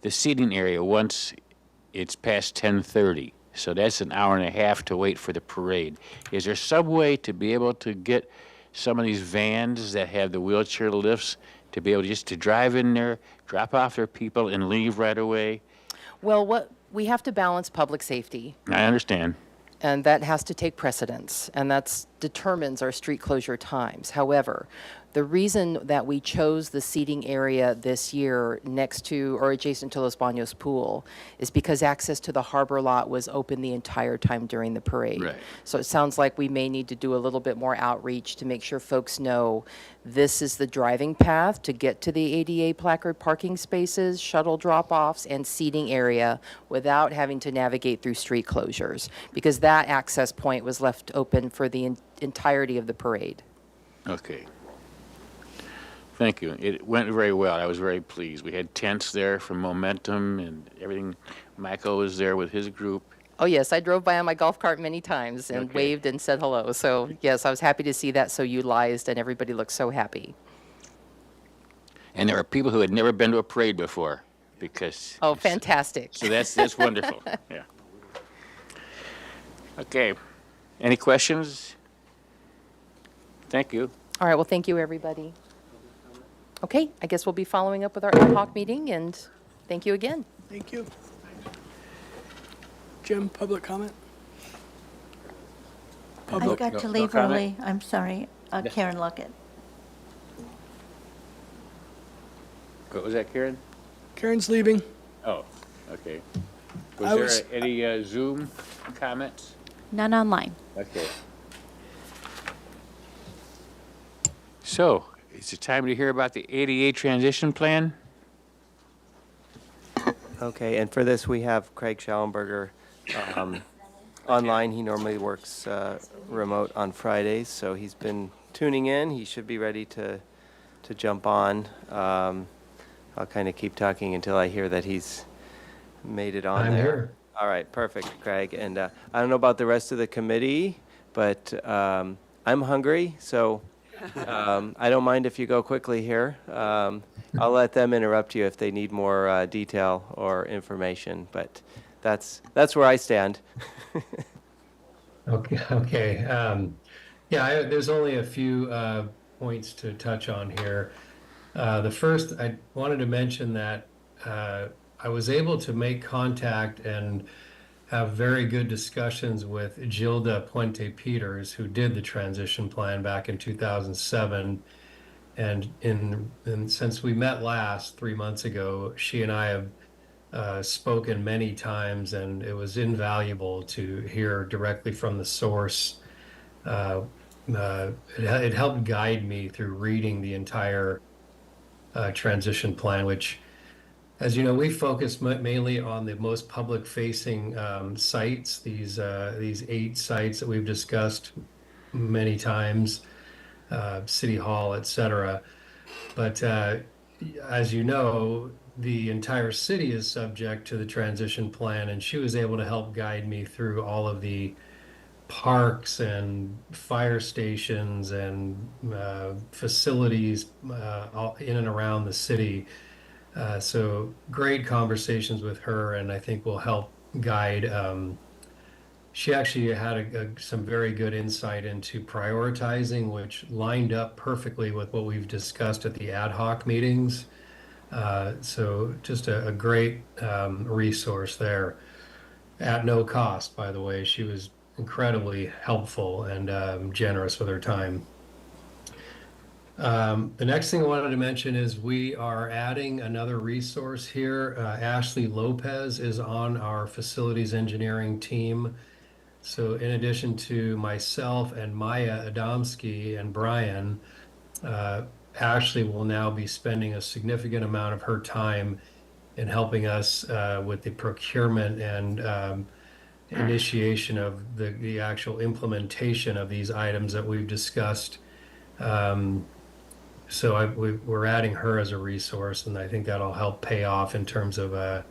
D: the seating area once it's past 10:30. So that's an hour and a half to wait for the parade. Is there some way to be able to get some of these vans that have the wheelchair lifts to be able just to drive in there, drop off their people, and leave right away?
I: Well, we have to balance public safety,
D: I understand.
I: and that has to take precedence, and that determines our street closure times. However, the reason that we chose the seating area this year next to or adjacent to Los Baños Pool is because access to the harbor lot was open the entire time during the parade.
D: Right.
I: So it sounds like we may need to do a little bit more outreach to make sure folks know this is the driving path to get to the ADA placard parking spaces, shuttle drop-offs, and seating area without having to navigate through street closures, because that access point was left open for the entirety of the parade.
D: Okay. Thank you. It went very well. I was very pleased. We had tents there for momentum and everything. Michael was there with his group.
I: Oh, yes, I drove by on my golf cart many times and
D: Okay.
I: waved and said hello. So, yes, I was happy to see that so utilized, and everybody looked so happy.
D: And there were people who had never been to a parade before because...
I: Oh, fantastic.
D: So that's wonderful. Yeah. Okay. Any questions? Thank you.
I: All right, well, thank you, everybody. Okay, I guess we'll be following up with our ad hoc meeting, and thank you again.
C: Thank you. Jim, public comment?
G: I
C: Public,
G: got to leave
D: comment?
G: early. I'm sorry. Karen Luckett.
D: What was that, Karen?
C: Karen's leaving.
D: Oh, okay.
C: I
D: Was
C: was-
D: there any Zoom comments?
E: None online.
D: Okay. So, is it time to hear about the ADA transition plan?
B: Okay, and for this, we have Craig Schallenberger online. He normally works remote on Fridays, so he's been tuning in. He should be ready to jump on. I'll kind of keep talking until I hear that he's made it on
J: I'm
B: there.
J: here.
B: All right, perfect, Craig. And I don't know about the rest of the committee, but I'm hungry, so I don't mind if you go quickly here. I'll let them interrupt you if they need more detail or information, but that's where I stand.
J: Okay. There's only a few points to touch on here. The first, I wanted to mention that I was able to make contact and have very good discussions with Gilda Puente Peters, who did the transition plan back in 2007. And since we met last 3 months ago, she and I have spoken many times, and it was invaluable to hear directly from the source. Uh, it helped guide me through reading the entire transition plan, which, as you know, we focus mainly on the most public-facing sites, these 8 sites that we've discussed many times, City Hall, et cetera. But as you know, the entire city is subject to the transition plan, and she was able to help guide me through all of the parks and fire stations and facilities all in and around the city. So great conversations with her, and I think will help guide. She actually had some very good insight into prioritizing, which lined up perfectly with what we've discussed at the ad hoc meetings. So just a great resource there at no cost, by the way. She was incredibly helpful and generous with her time. The next thing I wanted to mention is we are adding another resource here. Ashley Lopez is on our facilities engineering team. So in addition to myself and Maya Adamski and Brian, Ashley will now be spending a significant amount of her time in helping us with the procurement and initiation of the actual implementation of these items that we've discussed. So we're adding her as a resource, and I think that'll help pay off in terms of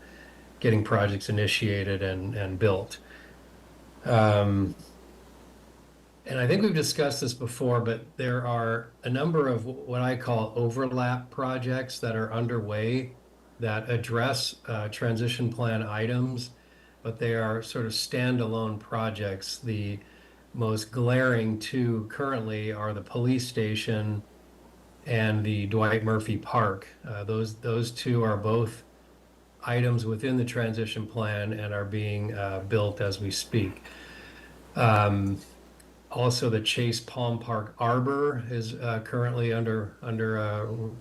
J: getting projects initiated and built. And I think we've discussed this before, but there are a number of what I call overlap projects that are underway that address transition plan items, but they are sort of standalone projects. The most glaring two currently are the police station and the Dwight Murphy Park. Those two are both items within the transition plan and are being built as we speak. Also, the Chase Palm Park Arbor is currently under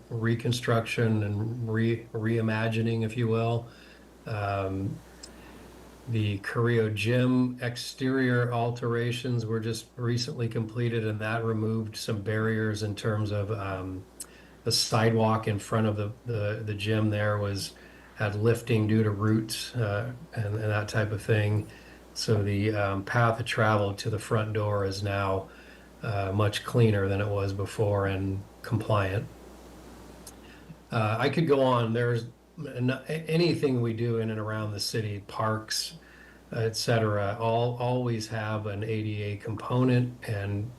J: reconstruction and reimagining, if you will. The Carrillo Gym exterior alterations were just recently completed, and that removed some barriers in terms of the sidewalk in front of the gym there had lifting due to roots and that type of thing. So the path of travel to the front door is now much cleaner than it was before and compliant. I could go on. There's anything we do in and around the city, parks, et cetera, always have an ADA component and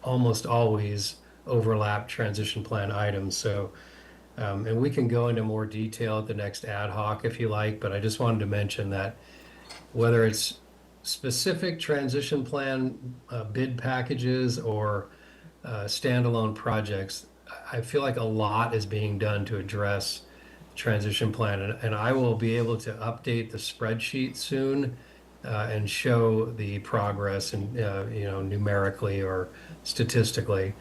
J: almost always overlap transition plan items. So, and we can go into more detail at the next ad hoc if you like, but I just wanted to mention that whether it's specific transition plan bid packages or standalone projects, I feel like a lot is being done to address transition plan, and I will be able to update the spreadsheet soon and show the progress and numerically or statistically.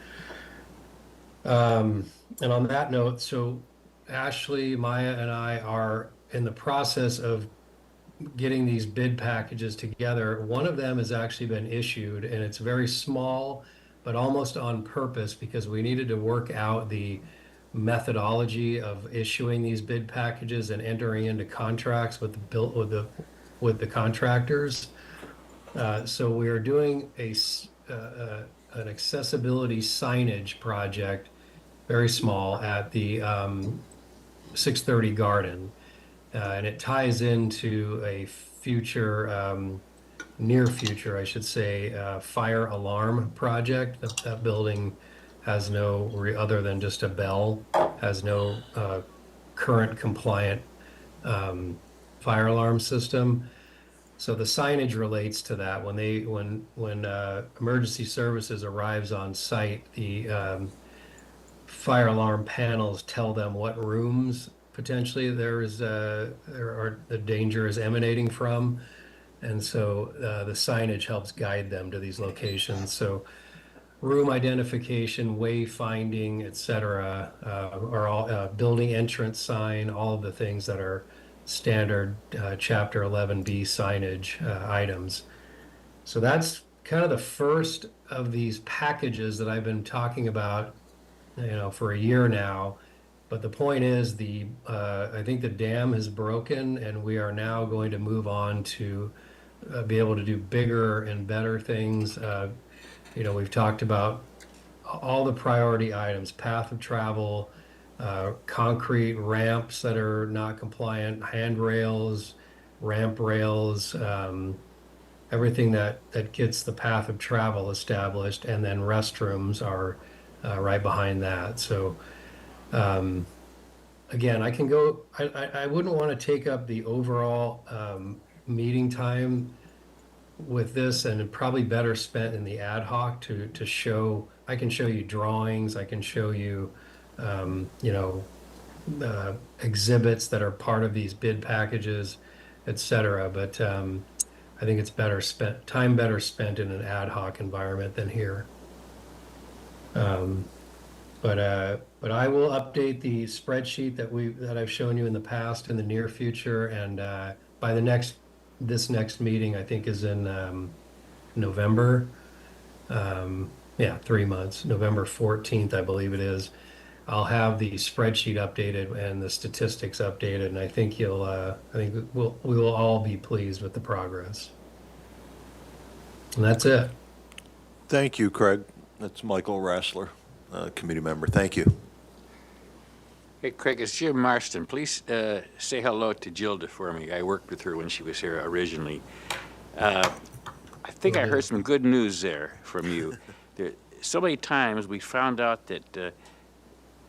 J: And on that note, so Ashley, Maya, and I are in the process of getting these bid packages together. One of them has actually been issued, and it's very small, but almost on purpose because we needed to work out the methodology of issuing these bid packages and entering into contracts with the contractors. So we are doing an accessibility signage project, very small, at the 630 Garden. And it ties into a near future, I should say, fire alarm project. That building has no, other than just a bell, has no current compliant fire alarm system. So the signage relates to that. When emergency services arrives on site, the fire alarm panels tell them what rooms potentially the danger is emanating from, and so the signage helps guide them to these locations. So room identification, wayfinding, et cetera, are all building entrance sign, all of the things that are standard Chapter 11B signage items. So that's kind of the first of these packages that I've been talking about, for a year now. But the point is, I think the dam has broken, and we are now going to move on to be able to do bigger and better things. We've talked about all the priority items: path of travel, concrete ramps that are not compliant, handrails, ramp rails, everything that gets the path of travel established, and then restrooms are right behind that. So again, I can go, I wouldn't want to take up the overall meeting time with this, and it probably better spent in the ad hoc to show. I can show you drawings, I can show you exhibits that are part of these bid packages, etc. But I think it's better spent in an ad hoc environment than here. But I will update the spreadsheet that I've shown you in the past in the near future, and by this next meeting, I think, is in November. Yeah, 3 months, November 14th, I believe it is. I'll have the spreadsheet updated and the statistics updated, and I think we will all be pleased with the progress. And that's it.
F: Thank you, Craig. That's Michael Rassler, committee member. Thank you.
D: Hey, Craig, it's Jim Marston. Please say hello to Gilda for me. I worked with her when she was here originally. I think I heard some good news there from you. So many times we found out that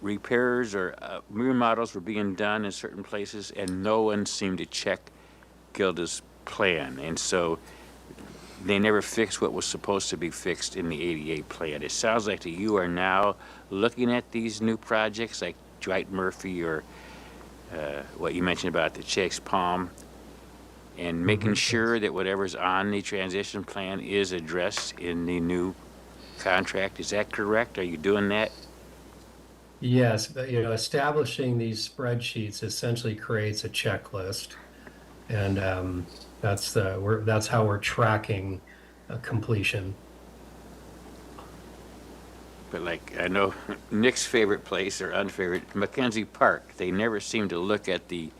D: repairs or remodels were being done in certain places, and no one seemed to check Gilda's plan. And so they never fixed what was supposed to be fixed in the ADA plan. It sounds like that you are now looking at these new projects like Dwight Murphy or what you mentioned about the Chase Palm, and making sure that whatever's on the transition plan is addressed in the new contract. Is that correct? Are you doing that?
J: Yes, but, establishing these spreadsheets essentially creates a checklist, and that's how we're tracking completion.
D: But like, I know Nick's favorite place, or unfavorite, Mackenzie Park, they never seem to look at the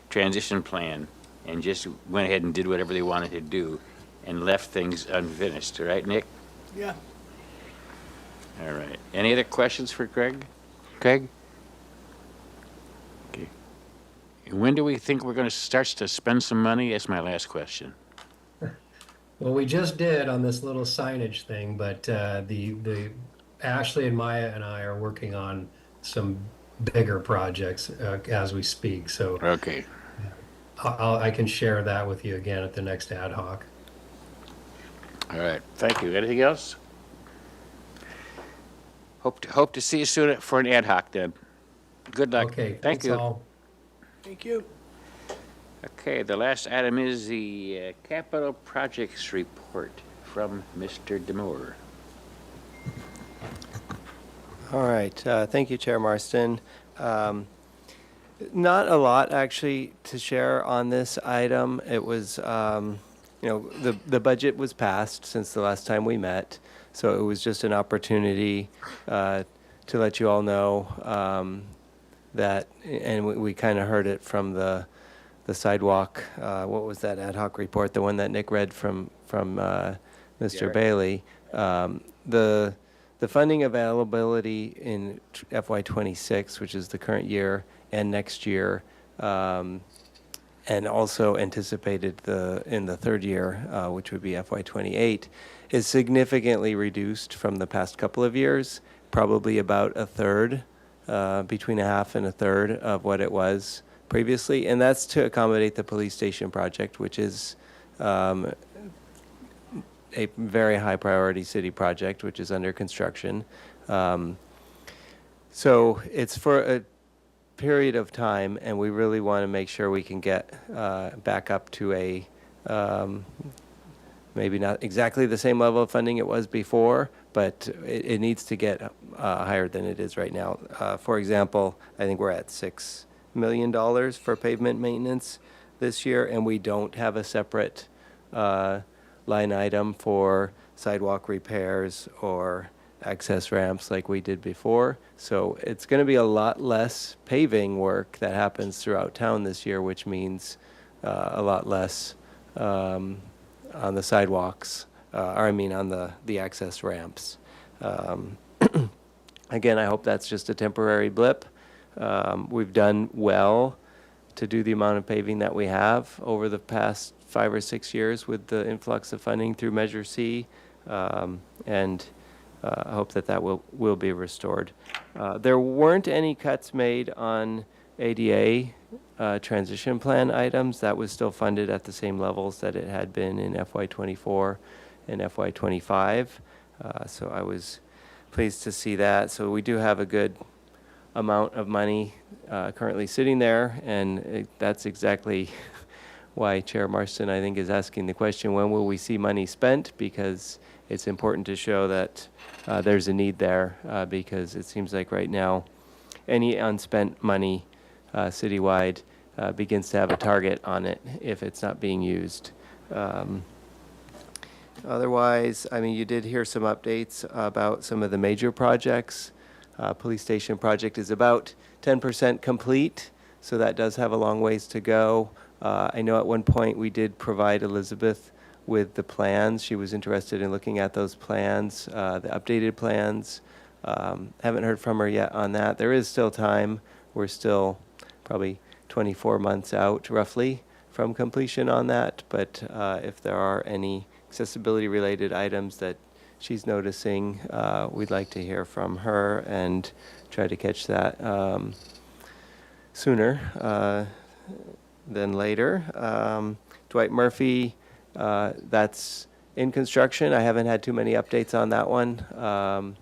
D: transition plan and just went ahead and did whatever they wanted to do and left things unfinished, right, Nick?
C: Yeah.
D: All right. Any other questions for Craig? Craig? Okay. When do we think we're going to start to spend some money? That's my last question.
J: Well, we just did on this little signage thing, but the Ashley and Maya and I are working on some bigger projects as we speak. So
D: Okay.
J: I can share that with you again at the next ad hoc.
D: All right. Thank you. Anything else? Hope to see you soon for an ad hoc then. Good luck.
J: Okay,
D: Thank
J: thanks
D: you.
J: all.
C: Thank you.
D: Okay, the last item is the capital projects report from Mr. Demore.
B: All right, thank you, Chair Marston. Not a lot actually to share on this item. It was, the budget was passed since the last time we met, so it was just an opportunity to let you all know that, and we kind of heard it from the sidewalk. What was that ad hoc report? The one that Nick read from Mr.
D: Garrett.
B: Bailey. The funding availability in FY26, which is the current year, and next year, and also anticipated in the third year, which would be FY28, is significantly reduced from the past couple of years, probably about a third, between a half and a third of what it was previously, and that's to accommodate the police station project, which is a very high priority city project, which is under construction. So it's for a period of time, and we really want to make sure we can get back up to a maybe not exactly the same level of funding it was before, but it needs to get higher than it is right now. For example, I think we're at $6 million for pavement maintenance. this year, and we don't have a separate line item for sidewalk repairs or access ramps like we did before. So it's going to be a lot less paving work that happens throughout town this year, which means a lot less on the sidewalks, or I mean on the access ramps. Again, I hope that's just a temporary blip. We've done well to do the amount of paving that we have over the past 5 or 6 years with the influx of funding through Measure C, and I hope that will be restored. There weren't any cuts made on ADA transition plan items. That was still funded at the same levels that it had been in FY24 and FY25. So I was pleased to see that. So we do have a good amount of money currently sitting there, and that's exactly why Chair Marston, I think, is asking the question, when will we see money spent? Because it's important to show that there's a need there, because it seems like right now any unspent money citywide begins to have a target on it if it's not being used. Otherwise, I mean, you did hear some updates about some of the major projects. Police station project is about 10% complete, so that does have a long ways to go. I know at one point we did provide Elizabeth with the plans. She was interested in looking at those plans, the updated plans. Haven't heard from her yet on that. There is still time. We're still probably 24 months out, roughly, from completion on that. But if there are any accessibility-related items that she's noticing, we'd like to hear from her and try to catch that sooner than later. Dwight Murphy, that's in construction. I haven't had too many updates on that one,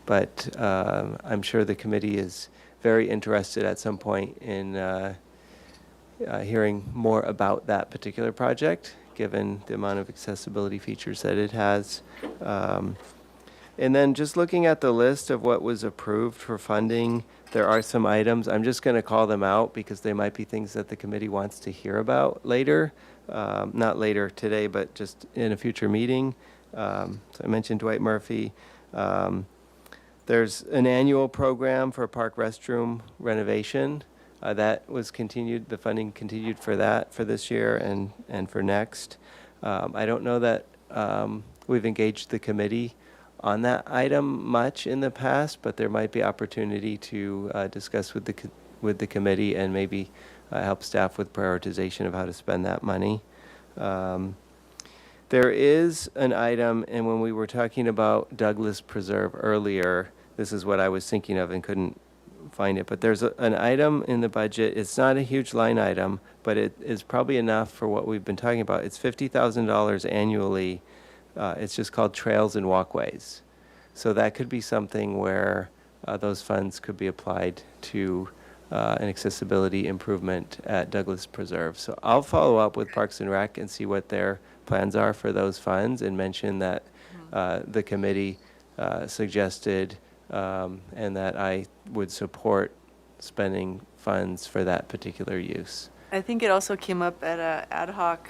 B: but I'm sure the committee is very interested at some point in hearing more about that particular project, given the amount of accessibility features that it has. And then just looking at the list of what was approved for funding, there are some items. I'm just going to call them out because they might be things that the committee wants to hear about later. Not later today, but just in a future meeting. So I mentioned Dwight Murphy. There's an annual program for park restroom renovation. That was continued, the funding continued for that for this year and for next. I don't know that we've engaged the committee on that item much in the past, but there might be opportunity to discuss with the committee and maybe help staff with prioritization of how to spend that money. There is an item, and when we were talking about Douglas Preserve earlier, this is what I was thinking of and couldn't find it, but there's an item in the budget. It's not a huge line item, but it is probably enough for what we've been talking about. It's $50,000 annually. It's just called Trails and Walkways. So that could be something where those funds could be applied to an accessibility improvement at Douglas Preserve. So I'll follow up with Parks and Rec and see what their plans are for those funds and mention that the committee suggested and that I would support spending funds for that particular use.
H: I think it also came up at a ad hoc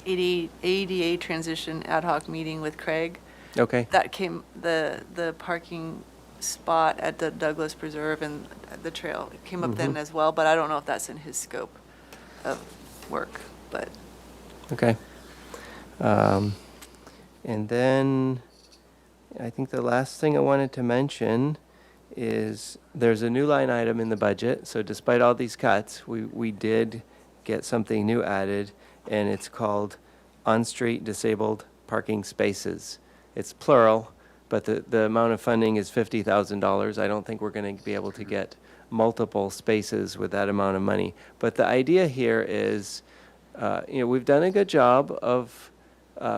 H: ADA transition ad hoc meeting with Craig.
B: Okay.
H: That came, the parking spot at the Douglas Preserve and the trail, it came up then as well, but I don't know if that's in his scope of work, but.
B: Okay. And then I think the last thing I wanted to mention is there's a new line item in the budget. So despite all these cuts, we did get something new added, and it's called on-street disabled parking spaces. It's plural, but the amount of funding is $50,000. I don't think we're going to be able to get multiple spaces with that amount of money. But the idea here is, we've done a good job of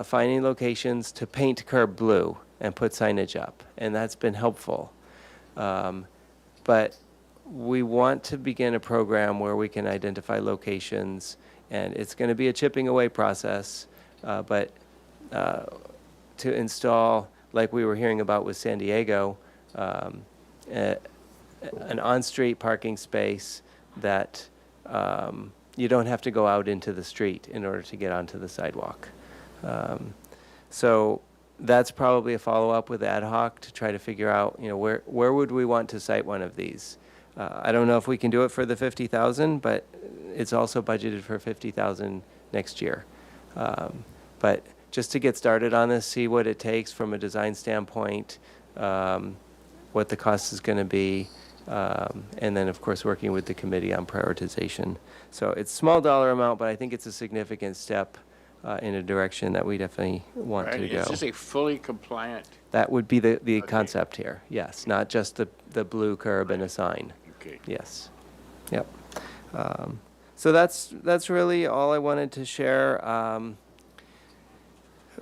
B: finding locations to paint curb blue and put signage up, and that's been helpful. But we want to begin a program where we can identify locations, and it's going to be a chipping away process, but to install, like we were hearing about with San Diego, an on-street parking space that you don't have to go out into the street in order to get onto the sidewalk. So that's probably a follow-up with ad hoc to try to figure out, where would we want to site one of these? I don't know if we can do it for the 50,000, but it's also budgeted for 50,000 next year. But just to get started on this, see what it takes from a design standpoint, what the cost is going to be, and then, of course, working with the committee on prioritization. So it's a small dollar amount, but I think it's a significant step in a direction that we definitely want to go.
D: Is this a fully compliant?
B: That would be the concept here, yes, not just the blue curb and a sign.
D: Okay.
B: Yes, yep. So that's really all I wanted to share.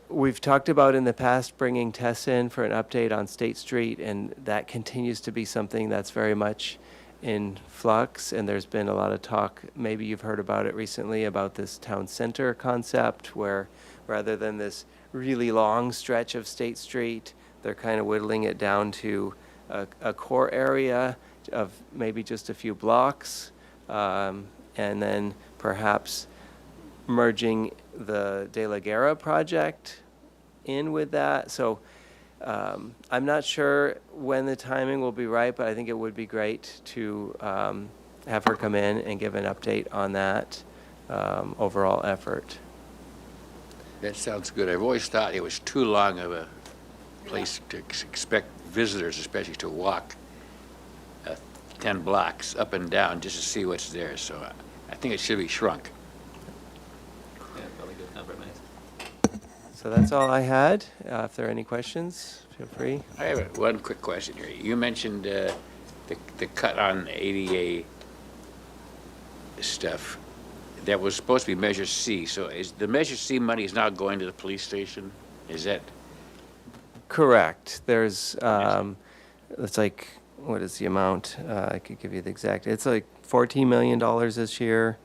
B: We've talked about in the past bringing Tess in for an update on State Street, and that continues to be something that's very much in flux, and there's been a lot of talk, maybe you've heard about it recently, about this town center concept where rather than this really long stretch of State Street, they're kind of whittling it down to a core area of maybe just a few blocks, and then perhaps merging the De La Guerra project in with that. So I'm not sure when the timing will be right, but I think it would be great to have her come in and give an update on that overall effort.
D: That sounds good. I've always thought it was too long of a place to expect visitors, especially to walk 10 blocks up and down just to see what's there. So I think it should be shrunk.
A: Yeah, probably good compromise.
B: So that's all I had. If there are any questions, feel free.
D: I have one quick question here. You mentioned the cut on ADA stuff. That was supposed to be Measure C. So is the Measure C money is now going to the police station? Is that?
B: Correct. There's, it's like, what is the amount? I could give you the exact. It's like $14 million this year,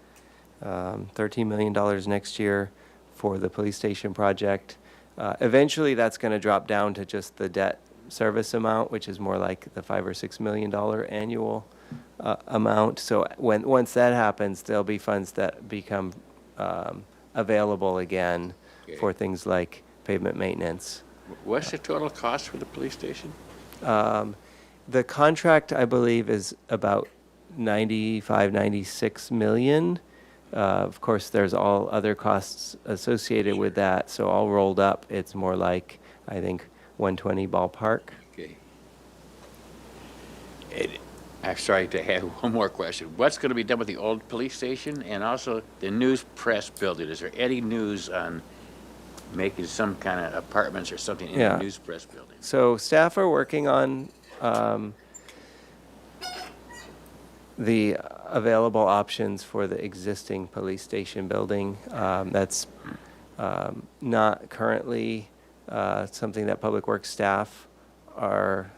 B: $13 million next year for the police station project. Eventually, that's going to drop down to just the debt service amount, which is more like the $5 or $6 million annual amount. So once that happens, there'll be funds that become available again for things like pavement maintenance.
D: What's the total cost for the police station?
B: The contract, I believe, is about 96 million. Of course, there's all other costs associated with that, so all rolled up, it's more like, I think, 120 ballpark.
D: Okay. I'm sorry to have one more question. What's going to be done with the old police station and also the news press building? Is there any news on making some kind of apartments or something in the news press building?
B: So staff are working on the available options for the existing police station building. That's not currently something that Public Works staff are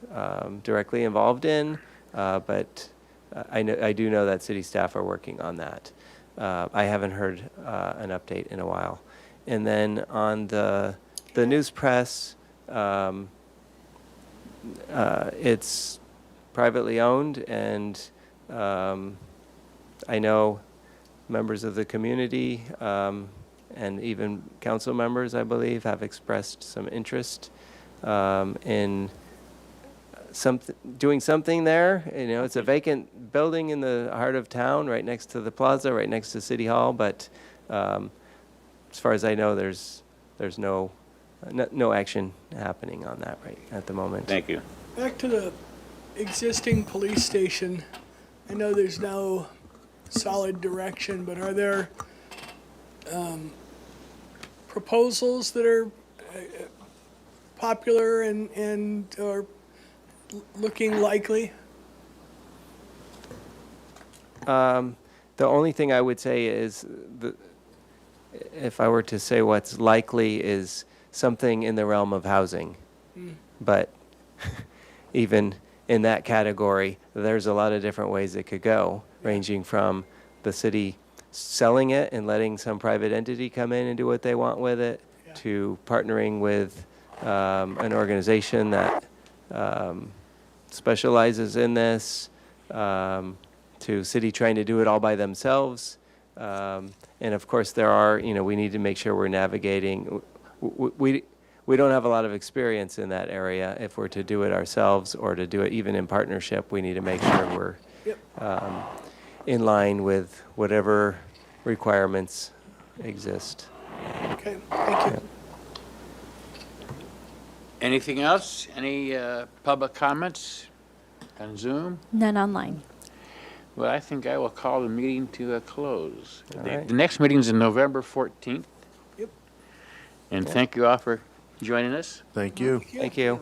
B: directly involved in, but I do know that city staff are working on that. I haven't heard an update in a while. And then on the news press, it's privately owned, and I know members of the community and even council members, I believe, have expressed some interest in doing something there. It's a vacant building in the heart of town, right next to the plaza, right next to City Hall, but as far as I know, there's no action happening on that right at the moment.
D: Thank you.
C: Back to the existing police station, I know there's no solid direction, but are there proposals that are popular and or looking likely?
B: The only thing I would say is, if I were to say what's likely, is something in the realm of housing. But even in that category, there's a lot of different ways it could go, ranging from the city selling it and letting some private entity come in and do what they want with it, to partnering with an organization that specializes in this, to city trying to do it all by themselves. And of course, there are, we need to make sure we're navigating. We don't have a lot of experience in that area. If we're to do it ourselves or to do it even in partnership, we need to make sure we're in line with whatever requirements exist.
C: Okay, thank you.
D: Anything else? Any public comments on Zoom?
E: None online.
D: Well, I think I will call the meeting to a close.
B: All
D: The
B: right.
D: the next meeting is on November 14th.
C: Yep.
D: And thank you all for joining us.
F: Thank you.
B: Thank you.